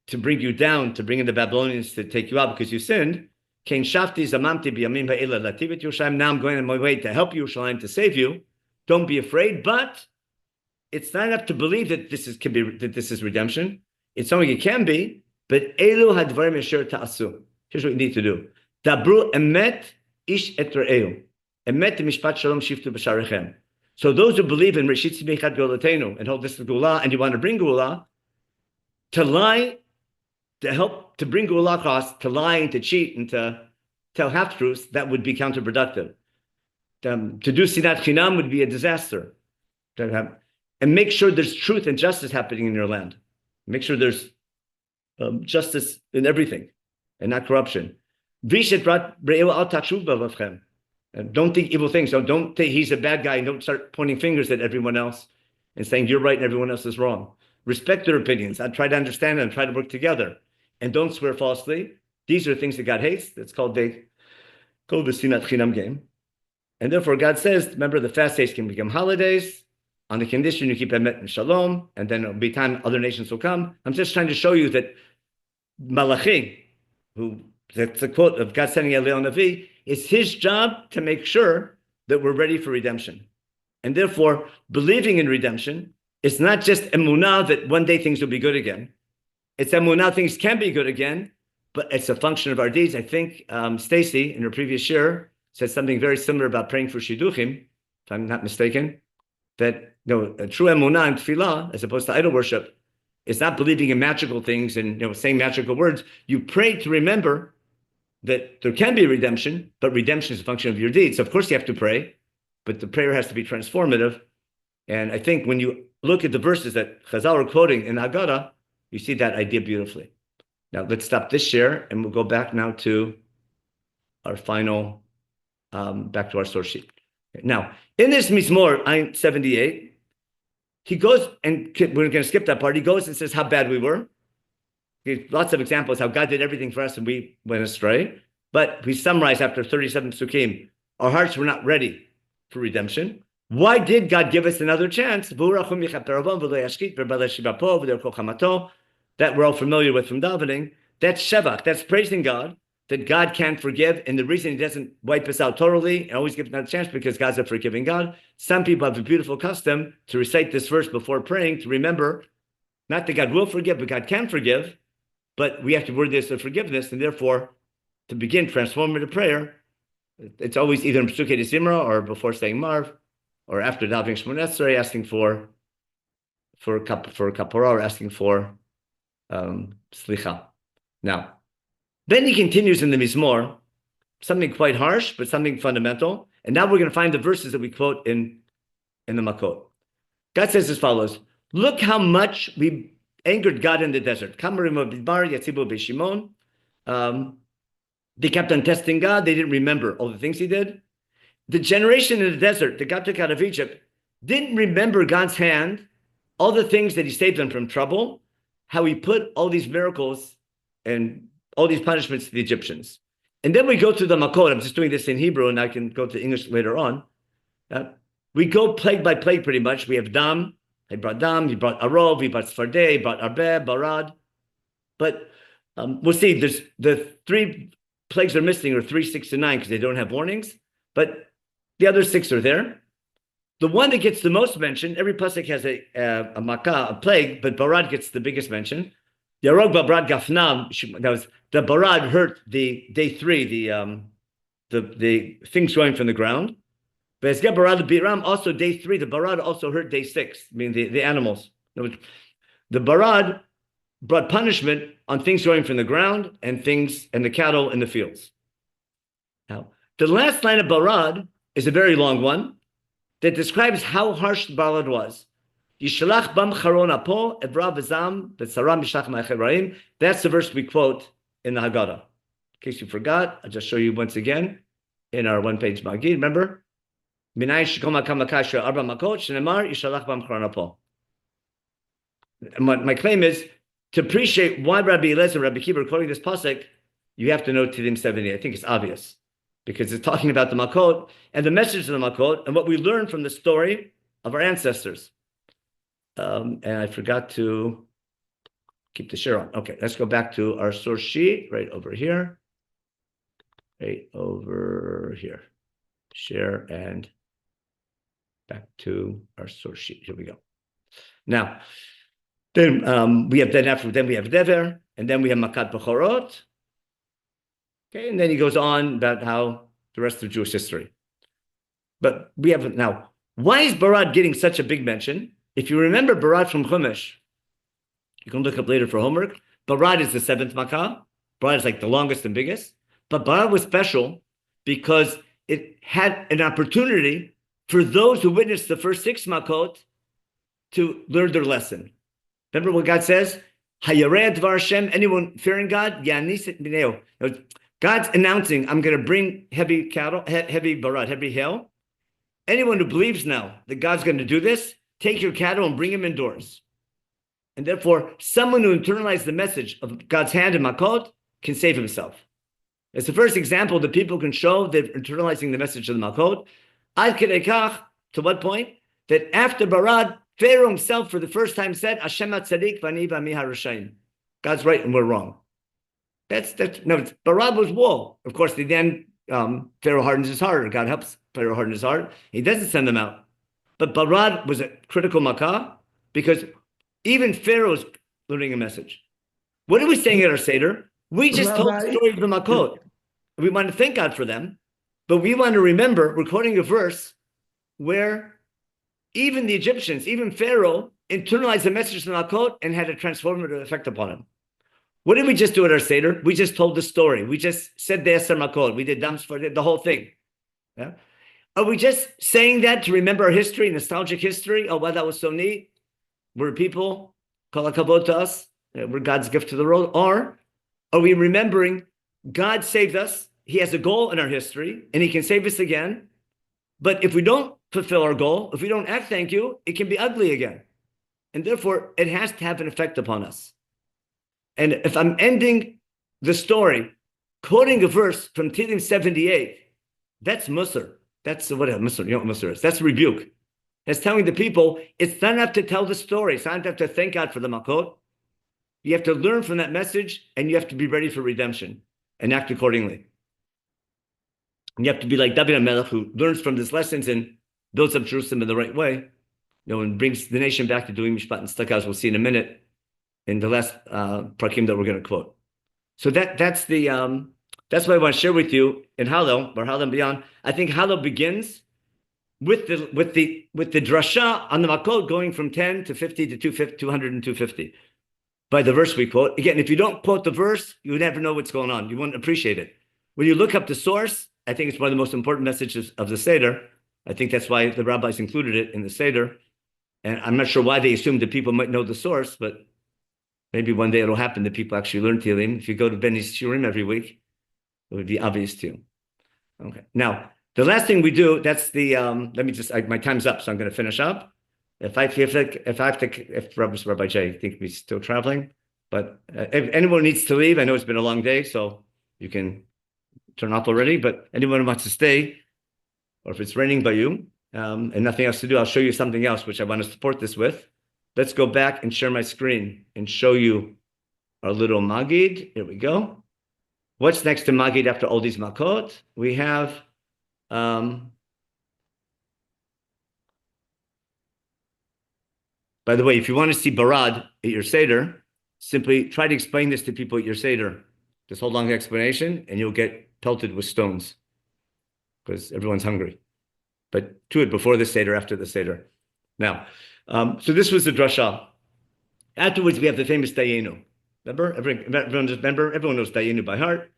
to bring you down, to bring in the Babylonians to take you out because you sinned. Now I'm going on my way to help Yerushalayim, to save you. Don't be afraid, but it's not enough to believe that this is redemption. It's something it can be, but Elu hadvarim asher ta'asu. Here's what you need to do. Dabru emet ish et re'eu. Emet mishpat shalom shiftu b'sharechem. So those who believe in Rishit Tzimichat Geulatenu and hold this to Geulah, and you want to bring Geulah, to lie, to help to bring Geulah across, to lie and to cheat and to tell half-truths, that would be counterproductive. To do Sinat Chinam would be a disaster. And make sure there's truth and justice happening in your land. Make sure there's justice in everything and not corruption. And don't think evil things. So don't think he's a bad guy and don't start pointing fingers at everyone else and saying you're right and everyone else is wrong. Respect their opinions. I try to understand them, try to work together. And don't swear falsely. These are things that God hates. That's called the Sinat Chinam game. And therefore God says, remember, the fast days can become holidays on the condition you keep Emet and Shalom, and then it'll be time other nations will come. I'm just trying to show you that Malachi, that's the quote of God sending Eliyahu Navi, it's his job to make sure that we're ready for redemption. And therefore, believing in redemption is not just emunah that one day things will be good again. It's emunah things can be good again, but it's a function of our deeds. I think Stacy, in her previous year, said something very similar about praying for shidduchim, if I'm not mistaken, that a true emunah and tefillah, as opposed to idol worship, is not believing in magical things and saying magical words. You pray to remember that there can be redemption, but redemption is a function of your deeds. So of course you have to pray, but the prayer has to be transformative. And I think when you look at the verses that Chazal are quoting in Haggadah, you see that idea beautifully. Now let's stop this share and we'll go back now to our final, back to our source sheet. Now, in this Mizmor 78, he goes, and we're going to skip that part, he goes and says how bad we were. Lots of examples how God did everything for us and we went astray. But we summarize after 37 Sukkim, our hearts were not ready for redemption. Why did God give us another chance? That we're all familiar with from davening. That's Shevach, that's praising God, that God can forgive. And the reason he doesn't wipe us out totally and always give us another chance because God's a forgiving God. Some people have a beautiful custom to recite this verse before praying to remember, not that God will forgive, but God can forgive. But we have to word this of forgiveness, and therefore, to begin transformative prayer, it's always either in Pesukei de Zimra or before saying Marv, or after davening Shmoneh Esrei, asking for kapara or asking for slicha. Now, then he continues in the Mizmor, something quite harsh, but something fundamental. And now we're going to find the verses that we quote in the Makot. God says as follows: look how much we angered God in the desert. They kept on testing God. They didn't remember all the things he did. The generation in the desert that God took out of Egypt didn't remember God's hand, all the things that he saved them from trouble, how he put all these miracles and all these punishments to the Egyptians. And then we go to the Makot. I'm just doing this in Hebrew and I can go to English later on. We go plague by plague pretty much. We have Dam. He brought Dam, he brought Arov, he brought Sfardeh, he brought Arbeh, Barad. But we'll see, there's the 3 plagues are missing, or 3, 6, and 9, because they don't have warnings. But the other 6 are there. The one that gets the most mention, every pasuk has a makkah, a plague, but Barad gets the biggest mention. Yarog Barad Gafnam, that was the Barad hurt the day 3, the things going from the ground. But as Barad Biram, also day 3, the Barad also hurt day 6, I mean the animals. The Barad brought punishment on things going from the ground and things and the cattle in the fields. Now, the last line of Barad is a very long one that describes how harsh the Barad was. Yishalach bam charon apo evra v'zam v'tzaram yishlach ma'acheraim. That's the verse we quote in the Haggadah. In case you forgot, I'll just show you once again in our one-page Magid. Remember? My claim is to appreciate why Rabbi Eliezer and Rabbi Kiva are quoting this pasuk, you have to know Tehillim 70. I think it's obvious because it's talking about the Makot and the message of the Makot and what we learned from the story of our ancestors. And I forgot to keep the share on. Okay, let's go back to our source sheet right over here. Right over here. Share and back to our source sheet. Here we go. Now, then we have Dever, and then we have Makat Bechorot. Okay, and then he goes on about how the rest of Jewish history. But we have now. Why is Barad getting such a big mention? If you remember Barad from Chumash, you can look up later for homework. Barad is the 7th Makkah. Barad is like the longest and biggest. But Barad was special because it had an opportunity for those who witnessed the first 6 Makkot to learn their lesson. Remember what God says? Hayareh Dvar Hashem, anyone fearing God, Yanis B'neo. God's announcing, I'm going to bring heavy Barad, heavy hail. Anyone who believes now that God's going to do this, take your cattle and bring him indoors. And therefore, someone who internalized the message of God's hand in Makot can save himself. It's the first example that people can show they're internalizing the message of the Makot. Ad kedei kach, to what point? That after Barad, Pharaoh himself for the first time said, Hashem tzadik v'ani v'ami harashaim. God's right and we're wrong. Barad was war. Of course, then Pharaoh hardens his heart, or God helps Pharaoh harden his heart. He doesn't send them out. But Barad was a critical makkah because even Pharaoh's learning a message. What are we saying at our Seder? We just told the story of the Makot. We want to thank God for them, but we want to remember, we're quoting a verse where even the Egyptians, even Pharaoh, internalized the message of the Makot and had a transformative effect upon him. What did we just do at our Seder? We just told the story. We just said the Esther Makot. We did Dams for the whole thing. Yeah? Are we just saying that to remember our history, nostalgic history? Oh, wow, that was so neat. We're people, kol hakavod to us. We're God's gift to the world. Or are we remembering God saved us? He has a goal in our history, and he can save us again. But if we don't fulfill our goal, if we don't act thank you, it can be ugly again. And therefore, it has to have an effect upon us. And if I'm ending the story, quoting a verse from Tehillim 78, that's Musar. That's what Musar, you know what Musar is. That's rebuke. It's telling the people, it's not enough to tell the story. It's not enough to thank God for the Makot. You have to learn from that message, and you have to be ready for redemption and act accordingly. And you have to be like David HaMelech, who learns from his lessons and builds up Jerusalem in the right way, and brings the nation back to doing Mishpat and Tzedakah, as we'll see in a minute, in the last prakim that we're going to quote. So that's what I want to share with you in Hallel, or Hallel and beyond. I think Hallel begins with the drasha on the Makot going from 10 to 50 to 200 and 250 by the verse we quote. Again, if you don't quote the verse, you would never know what's going on. You wouldn't appreciate it. When you look up the source, I think it's one of the most important messages of the Seder. I think that's why the rabbis included it in the Seder. And I'm not sure why they assumed that people might know the source, but maybe one day it'll happen that people actually learn Tehillim. If you go to Benny's Shurim every week, it would be obvious to you. Okay. Now, the last thing we do, that's the, my time's up, so I'm going to finish up. If Rabbi Jay think we're still traveling, but if anyone needs to leave, I know it's been a long day, so you can turn off already, but anyone who wants to stay, or if it's raining by you, and nothing else to do, I'll show you something else, which I want to support this with. Let's go back and share my screen and show you our little Magid. Here we go. What's next to Magid after all these Makot? We have, by the way, if you want to see Barad at your Seder, simply try to explain this to people at your Seder. This whole long explanation, and you'll get pelted with stones because everyone's hungry. But do it before the Seder, after the Seder. Now, so this was the drasha. Afterwards, we have the famous Dayenu. Remember? Everyone knows Dayenu by heart.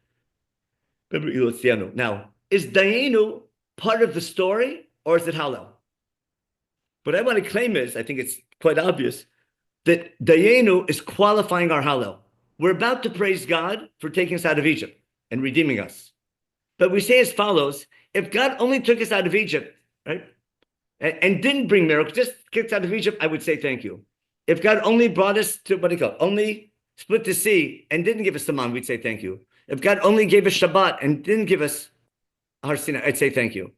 Remember, now, is Dayenu part of the story, or is it Hallel? What I want to claim is, I think it's quite obvious, that Dayenu is qualifying our Hallel. We're about to praise God for taking us out of Egypt and redeeming us. But we say as follows, if God only took us out of Egypt, right, and didn't bring miracles, just kicked us out of Egypt, I would say thank you. If God only brought us to, only split the sea and didn't give us the man, we'd say thank you. If God only gave us Shabbat and didn't give us Har Sinai, I'd say thank you.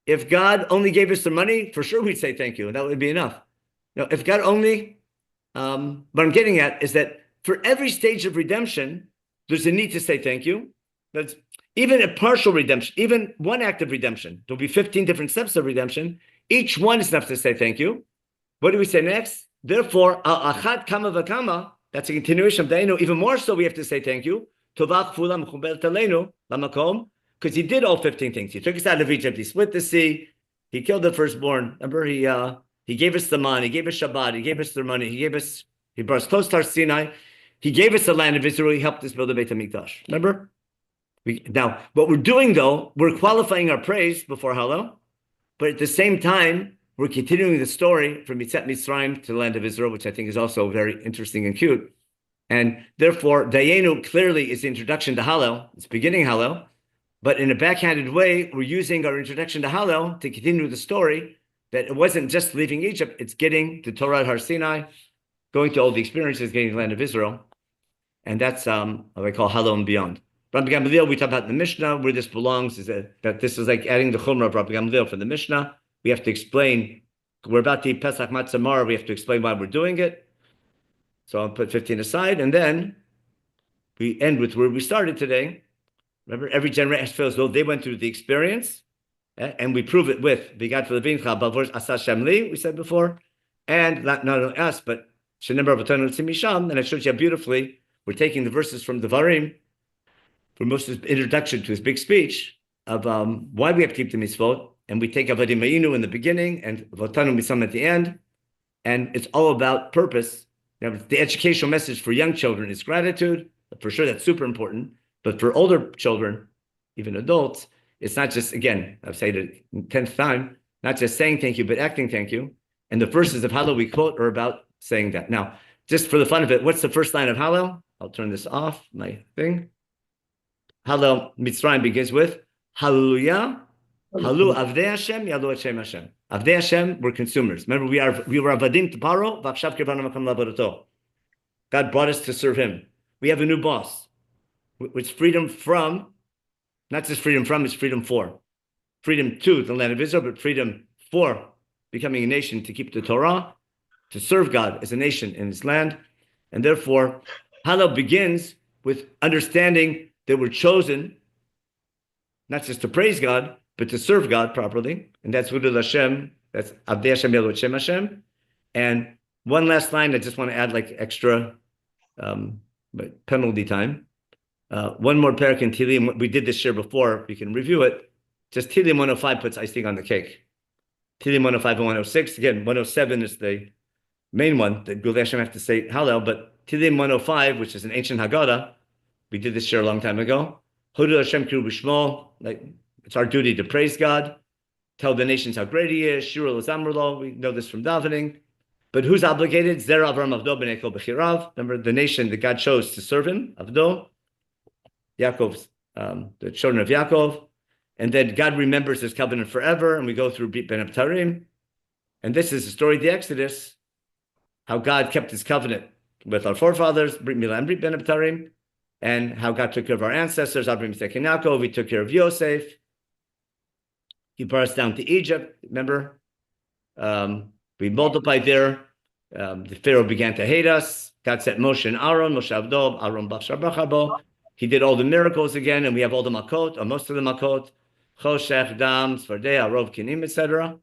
If God only gave us the money, for sure we'd say thank you, and that would be enough. Now, if God only, what I'm getting at is that for every stage of redemption, there's a need to say thank you. That's even a partial redemption, even one act of redemption. There'll be 15 different steps of redemption. Each one is enough to say thank you. What do we say next? Therefore, al-achat kama v'kama, that's a continuation of Dayenu. Even more so, we have to say thank you. Tovach fula mechuberet aleinu lamakom, because he did all 15 things. He took us out of Egypt. He split the sea. He killed the firstborn. Remember, he gave us the man, he gave us Shabbat, he gave us their money, he brought us close to Sinai, he gave us the land of Israel, he helped us build the Beit HaMikdash. Remember? Now, what we're doing though, we're qualifying our praise before Hallel, but at the same time, we're continuing the story from Yitzhak Mitzrayim to the land of Israel, which I think is also very interesting and cute. And therefore, Dayenu clearly is the introduction to Hallel. It's beginning Hallel, but in a backhanded way, we're using our introduction to Hallel to continue the story that it wasn't just leaving Egypt, it's getting to Torah at Har Sinai, going to all the experiences, getting the land of Israel. And that's what I call Hallel and beyond. Rabbi Gamliel, we talk about in the Mishnah, where this belongs, is that this is like adding the Chumrah of Rabbi Gamliel for the Mishnah. We have to explain, we're about to eat Pesach Matzah tomorrow, we have to explain why we're doing it. So I'll put 15 aside, and then we end with where we started today. Remember, every generation feels though they went through the experience, and we prove it with Bigat Levincha Bavor Asa Shamli, we said before, and not only us, but Shenemar B'Tanu Tzimisham, and I showed you how beautifully we're taking the verses from the Varim, for Moses' introduction to his big speech of why we have to keep the mitzvot, and we take Avadim Ma'inu in the beginning and Votanu Misam at the end, and it's all about purpose. Now, the educational message for young children is gratitude. For sure, that's super important. But for older children, even adults, it's not just, again, I've said it 10th time, not just saying thank you, but acting thank you. And the verses of Hallel we quote are about saying that. Now, just for the fun of it, what's the first line of Hallel? I'll turn this off, my thing. Hallel Mitzrayim begins with Hallelujah, Halu Avdei Hashem, Yalu Hashem Hashem. Avdei Hashem, we're consumers. Remember, we were Avadim to Paro, V'achshav Kirvanu Makam La'avodato. God brought us to serve Him. We have a new boss, which freedom from, not just freedom from, it's freedom for. Freedom to the land of Israel, but freedom for becoming a nation to keep the Torah, to serve God as a nation in His land. And therefore, Hallel begins with understanding that we're chosen not just to praise God, but to serve God properly. And that's Hudul Hashem, that's Avdei Hashem Yelu Hashem Hashem. And one last line, I just want to add like extra penalty time. One more parak in Tehillim. We did this year before, we can review it. Just Tehillim 105 puts icing on the cake. Tehillim 105 and 106. Again, 107 is the main one that Gulei Hashem have to say Hallel, but Tehillim 105, which is an ancient Haggadah, we did this year a long time ago. Hodul Hashem Kiru B'Shmo, like it's our duty to praise God, tell the nations how great He is. Shirul L'Zamrlo, we know this from davening. But who's obligated? Zer Avram Avdo B'nei Kol B'chirav. Remember the nation that God chose to serve Him, Avdo, Yaakov's, the children of Yaakov. And then God remembers His covenant forever, and we go through Brit Ben Abtarim. And this is the story of the Exodus, how God kept His covenant with our forefathers, Brit Milah and Brit Ben Abtarim, and how God took care of our ancestors, Abraham, Yitzchak, and Yaakov. He took care of Yosef. He brought us down to Egypt. Remember, we multiplied there. The Pharaoh began to hate us. God sent Moshe and Aaron, Moshe Avdo, Aaron Bachshar Bachabo. He did all the miracles again, and we have all the makot, or most of the makot, Choshech, Dam, Sfardei, Arov, Kinim, etc.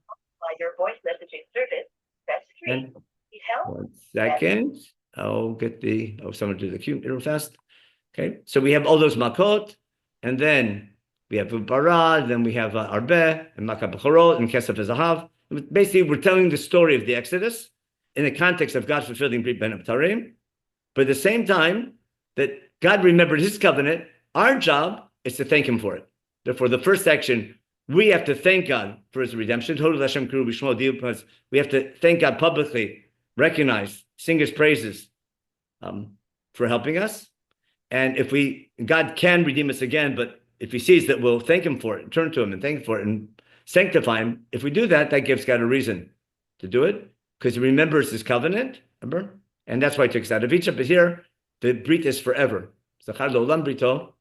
Your voice messaging service. Press 3. And Need help? 1 second. I'll get someone do the cue real fast. Okay, so we have all those makot, and then we have Barad, then we have Arbeh, and Makah Bechorot, and Kesef Zahav. Basically, we're telling the story of the Exodus in the context of God fulfilling Brit Ben Abtarim, but at the same time that God remembered His covenant, our job is to thank Him for it. Therefore, the first section, we have to thank God for His redemption. Because we have to thank God publicly, recognize, sing His praises for helping us. And if God can redeem us again, but if He sees that we'll thank Him for it, turn to Him and thank Him for it and sanctify Him, if we do that, that gives God a reason to do it because He remembers His covenant, remember? And that's why He took us out of Egypt. But here, the Brit is forever. Zachar L'Olam Brito.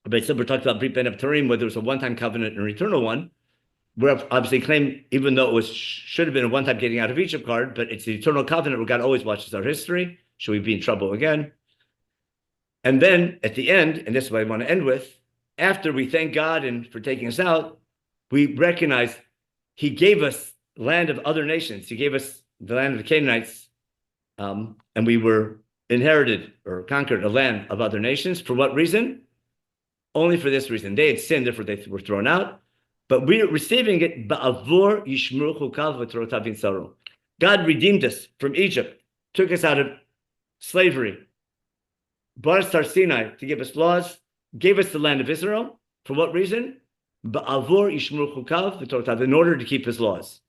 But still, we're talking about Brit Ben Abtarim, whether it's a one-time covenant or an eternal one. We're obviously claim, even though it should have been a one-time getting out of Egypt card, but it's the eternal covenant where God always watches our history. Should we be in trouble again? And then at the end, and this is what I want to end with, after we thank God and for taking us out, we recognize He gave us land of other nations. He gave us the land of the Canaanites, and we were inherited or conquered a land of other nations. For what reason? Only for this reason. They had sinned, therefore they were thrown out. but we're receiving it. Ba'avor yishmru chukav v'torotav yinsaru. God redeemed us from Egypt, took us out of slavery, brought us to Sinai to give us laws, gave us the land of Israel. For what reason? Ba'avor yishmru chukav v'torotav, in order to keep his laws.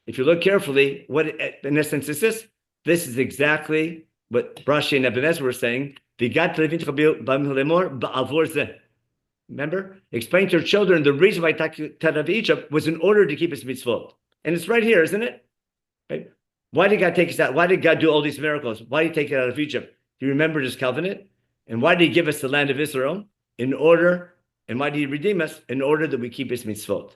If you look carefully, what in essence is this? This is exactly what Rashi and Ebenezer were saying. Remember? Explain to your children the reason why I took you out of Egypt was in order to keep his mitzvot. And it's right here, isn't it? Right? Why did God take us out? Why did God do all these miracles? Why did he take it out of Egypt? He remembered his covenant. And why did he give us the land of Israel? And why did he redeem us? In order that we keep his mitzvot.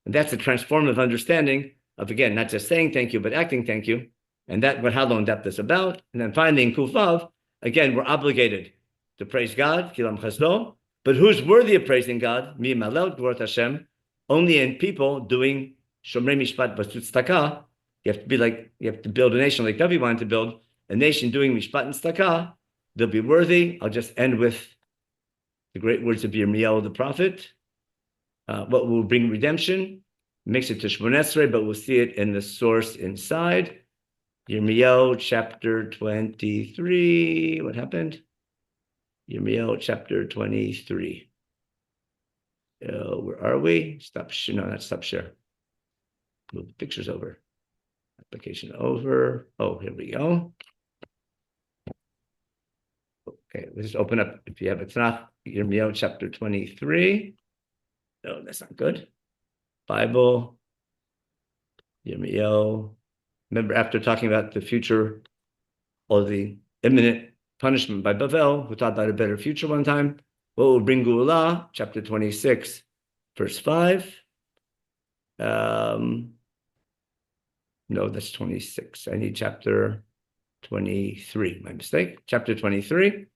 And that's a transformative understanding of, again, not just saying thank you, but acting thank you. And that's what Hallel in depth is about. And then finally in Kufav, again, we're obligated to praise God, Kilam Chesdo. But who's worthy of praising God? Mi Malel Gvorat Hashem. Only in people doing Shomrei Mishpat V'Tzut Tzedakah. You have to build a nation like David wanted to build, a nation doing Mishpat and Tzedakah. They'll be worthy. I'll just end with the great words of Yirmiyahu the prophet. What will bring redemption? Makes it to Shmoneh Esrei, but we'll see it in the source inside. Yirmiyahu chapter 23. What happened? Yirmiyahu chapter 23. Where are we? Stop share. Move the pictures over. Application over. Oh, here we go. Okay, let's just open up if you have it. Not Yirmiyahu chapter 23. No, that's not good. Bible. Yirmiyahu. Remember, after talking about the future or the imminent punishment by Bavel, we talked about a better future one time. What will bring Geulah? Chapter 26, verse 5. No, that's 26. I need chapter 23. My mistake. Chapter 23.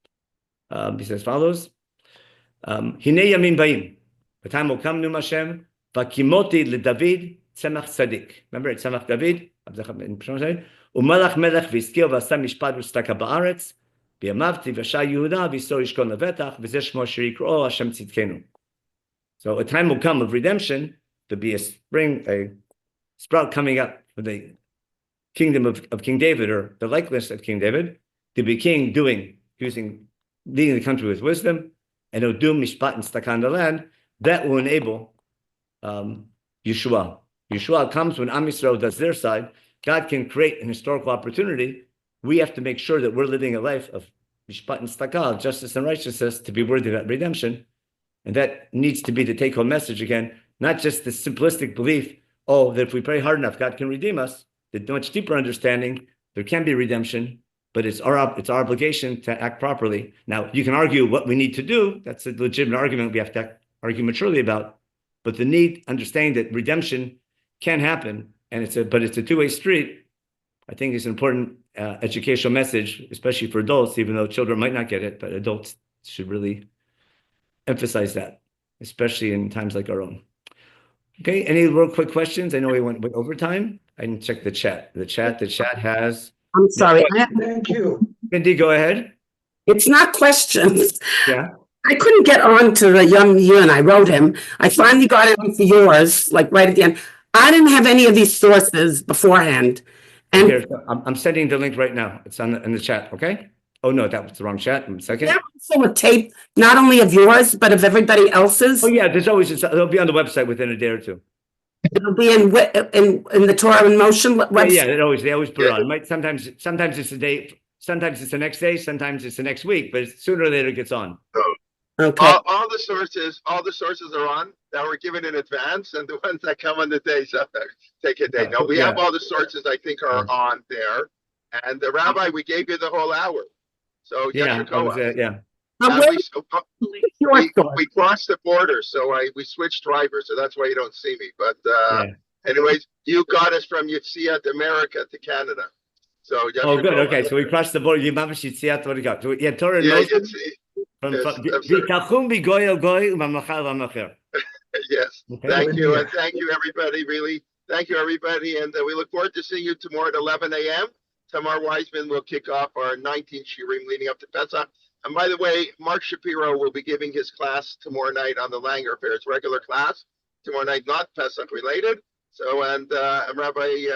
He says follows. Hine yamin ba'im. The time will come, Num Hashem, v'kimoti leDavid tzemach tzadik. Remember, it's tzemach David. Umalach melech v'izkir v'asa mishpat v'tzedakah ba'aretz. B'yamav tivasha Yehuda v'yisor yishkon levetach v'zeh shmo asher yikro'o Hashem tzidkenu. So a time will come of redemption. There'll be a sprout coming up for the kingdom of King David, or the likeness of King David, to be king, leading the country with wisdom, and he'll do mishpat and tzedakah in the land. That will enable Yeshua. Yeshua comes when Am Yisrael does their side. God can create an historical opportunity. We have to make sure that we're living a life of mishpat and tzedakah, justice and righteousness, to be worthy of that redemption. And that needs to be the take-home message again, not just the simplistic belief, that if we pray hard enough, God can redeem us. The much deeper understanding, there can be redemption, but it's our obligation to act properly. Now, you can argue what we need to do. That's a legitimate argument we have to argue maturely about. But the need, understanding that redemption can happen, and it's a two-way street, I think is an important educational message, especially for adults, even though children might not get it, but adults should really emphasize that, especially in times like our own. Okay, any real quick questions? I know we went over time. I didn't check the chat. The chat has... I'm sorry. Thank you. Mindy, go ahead. It's not questions. Yeah. I couldn't get on to the Yom Yun. I wrote him. I finally got it onto yours, like right at the end. I didn't have any of these sources beforehand. And Here, I'm sending the link right now. It's in the chat, okay? Oh, no, that was the wrong chat. 1 second. there also a tape, not only of yours, but of everybody else's. Oh, yeah, it'll be on the website within a day or two. It'll be in the Torah in Motion website. Yeah, they always put it on. Sometimes it's a day, sometimes it's the next day, sometimes it's the next week, but sooner or later it gets on. Okay. All the sources are on that were given in advance, and the ones that come on the day sometimes take a day. No, we have all the sources I think are on there, and the Rabbi, we gave you the whole hour. So Yeah, we crossed the border, so we switched drivers, so that's why you don't see me. But anyways, you got us from Yetziat America to Canada. So good. Okay, so we crossed the border. Yeah, Torah. Yes. Thank you, and thank you everybody. Really, thank you everybody, and we look forward to seeing you tomorrow at 11 a.m. Tamar Weisman will kick off our 19th Shirim leading up to Pesach. And by the way, Mark Shapiro will be giving his class tomorrow night on the Langer Affair, his regular class. tomorrow night, not Pesach related. So, and Rabbi,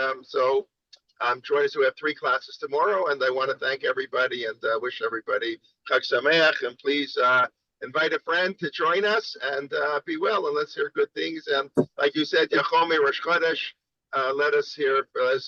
join us. We have 3 classes tomorrow, and I want to thank everybody and wish everybody Chag Sameach, and please invite a friend to join us, and be well, and let's hear good things. And like you said, Yachome Rosh Chodesh, let us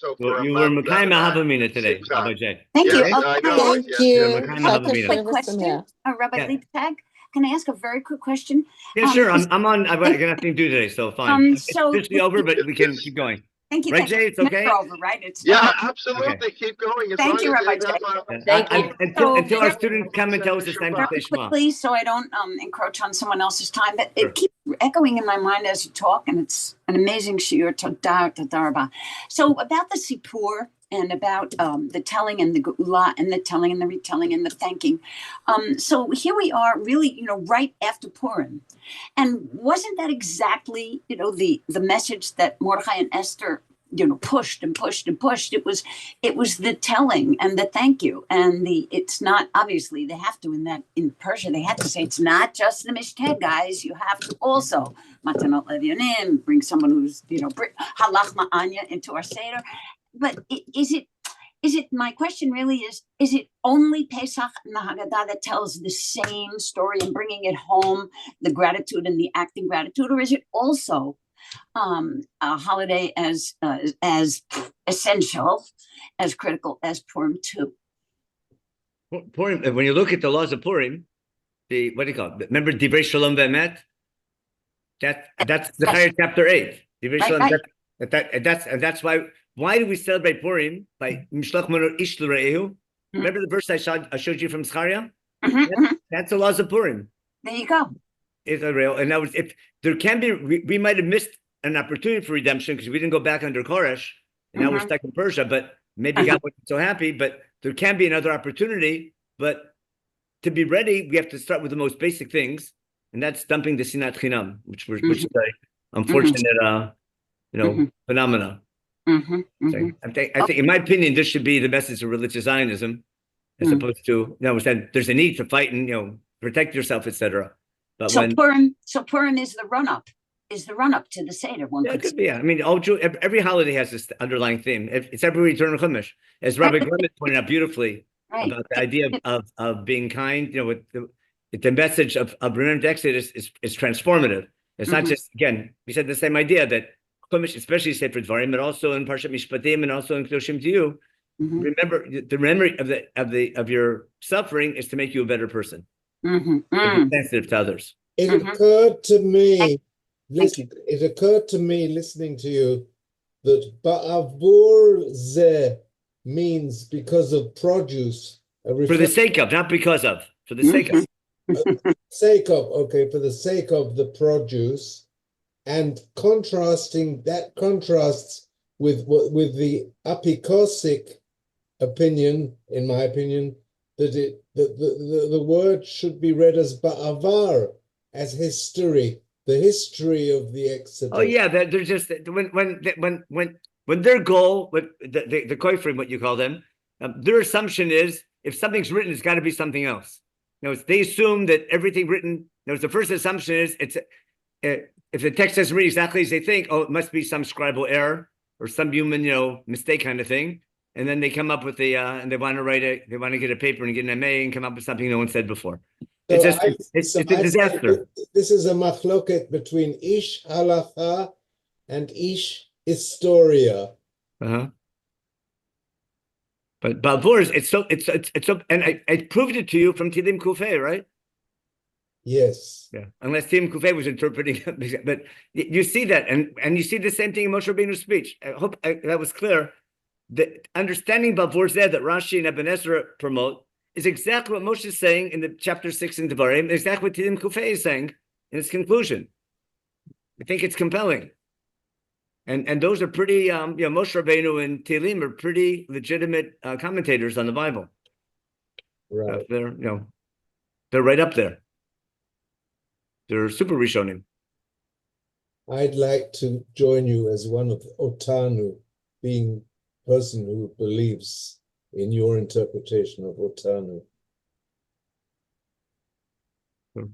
hope for a You were month Mekayim of Havamina today, Simcha. Rabbi Jay. Thank you. Yes, Oh, I can I know. ask Yes. You're yes. Mekayim a Havamina. quick question? Rabbi Yeah. Leibtag, can I ask a very quick question? Yeah, sure. is- I'm on. I've got nothing to do today, so fine. so- It's officially over, but we can keep going. Thank you. Right, Thank you. Jay? It's okay? Never over, right? It's Yeah, over. absolutely. Keep going. As Thank long you, as Rabbi you have Thank you. Until our So- students come and tell us it's time to Very say Shema. quickly, so I don't encroach on someone else's time, but Sure. it keeps echoing in my mind as you talk, and it's an amazing shiur. Todah. So about the Sipur and about the telling and the geula and the telling and the retelling and the thanking. So here we are, really, right after Purim, and wasn't that exactly, the message that Mordechai and Esther, pushed and pushed and pushed? It was the telling and the thank you, and it's not, obviously they have to, in Persia they had to say it's not just the Mishteh, guys, you have to also Matanot Levionim, bring someone who's halach ma'anya into our seder. But is it my question really is it only Pesach and the Haggadah that tells the same story and bringing it home, the gratitude and the acting gratitude, or is it also a holiday as essential, as critical as Purim too? Purim. When you look at the laws of Purim, what do you call it? Remember Divrei Shalom Ve'emet? That's Zechariah chapter 8. Divrei Shalom. Right. That's why. Why do we celebrate Purim by Mishlach Manor Ish L'Re'ehu? Remember the verse I showed you from Zechariah? That's the laws of Purim. There you go. It's a real, and that was, if there can be, we might have missed an opportunity for redemption because we didn't go back under Koresh, and now we're stuck in Persia. But maybe God wasn't so happy. But there can be another opportunity. But to be ready, we have to start with the most basic things, and that's dumping the Sinat Chinam, which is an unfortunate, phenomena. So I think, in my opinion, this should be the message of religious Zionism, as opposed to there's a need to fight and protect yourself, etc. But Purim is the run up to the Seder. One could say. Yeah, I mean, every holiday has this underlying theme. It's every return of Chumash, as Rabbi Glemet pointed out beautifully about the idea of being kind. With the message of remember the Exodus is transformative. It's not just, again, we said the same idea that Chumash, especially Sefer Dvarim, but also in Parshat Mishpatim and also in Kedoshim to you. Remember, the memory of your suffering is to make you a better person. Sensitive to others. It occurred to me, listening to you, that Ba'avur Zeh means because of produce. For the sake of, not because of. For the sake of. For the sake of the produce. And contrasts with the apikosic opinion, in my opinion, that the word should be read as ba'avar, as history, the history of the Exodus. Oh yeah, they're just when their goal, the koifrim, what you call them, their assumption is if something's written, it's got to be something else. They assume that everything written. The first assumption is if the text doesn't read exactly as they think, it must be some scribal error or some human, mistake kind of thing. And then they come up with and they want to get a paper and get an MA and come up with something no one said before. It's a disaster. This is a machloket between Ish Halacha and Ish Historia. But Bavur, it's so, and I proved it to you from Tilim Kufay, right? Yes. Yeah. Unless Tim Kufay was interpreting, but you see that, and you see the same thing in Moshe Rabbeinu's speech. I hope that was clear. The understanding Bavur Zeh that Rashi and Ibn Ezra promote is exactly what Moshe is saying in the chapter 6 in Devarim, exactly what Tilim Kufay is saying in its conclusion. I think it's compelling. And those are pretty, Moshe Rabbeinu and Tilim are pretty legitimate commentators on the Bible. Right. They're right up there. They're super Rishonim. I'd like to join you as one of Otanu, being a person who believes in your interpretation of Otanu.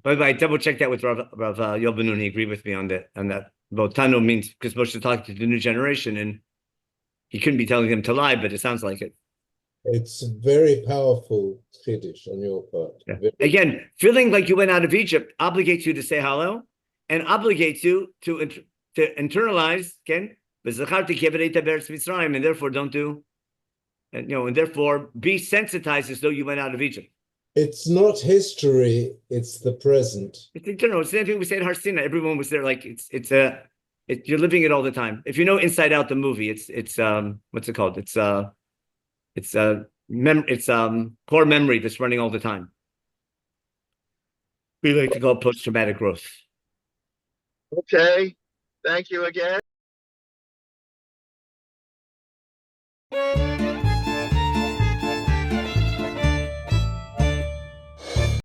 By the way, I double checked that with Rav Yobanu, and he agreed with me on that. Tanu means because Moshe is talking to the new generation, and he couldn't be telling them to lie, but it sounds like it. It's a very powerful chiddush on your part. Yeah. Very- Again, feeling like you went out of Egypt obligates you to say Hallel and obligates you to internalize, and therefore don't do, and therefore be sensitized as though you went out of Egypt. It's not history, it's the present. It's internal. It's the same thing we say at Har Sinai. Everyone was there. Like you're living it all the time. If you know Inside Out, the movie, it's what's it called? It's core memory that's running all the time. We like to call it post-traumatic growth. Okay, thank you again.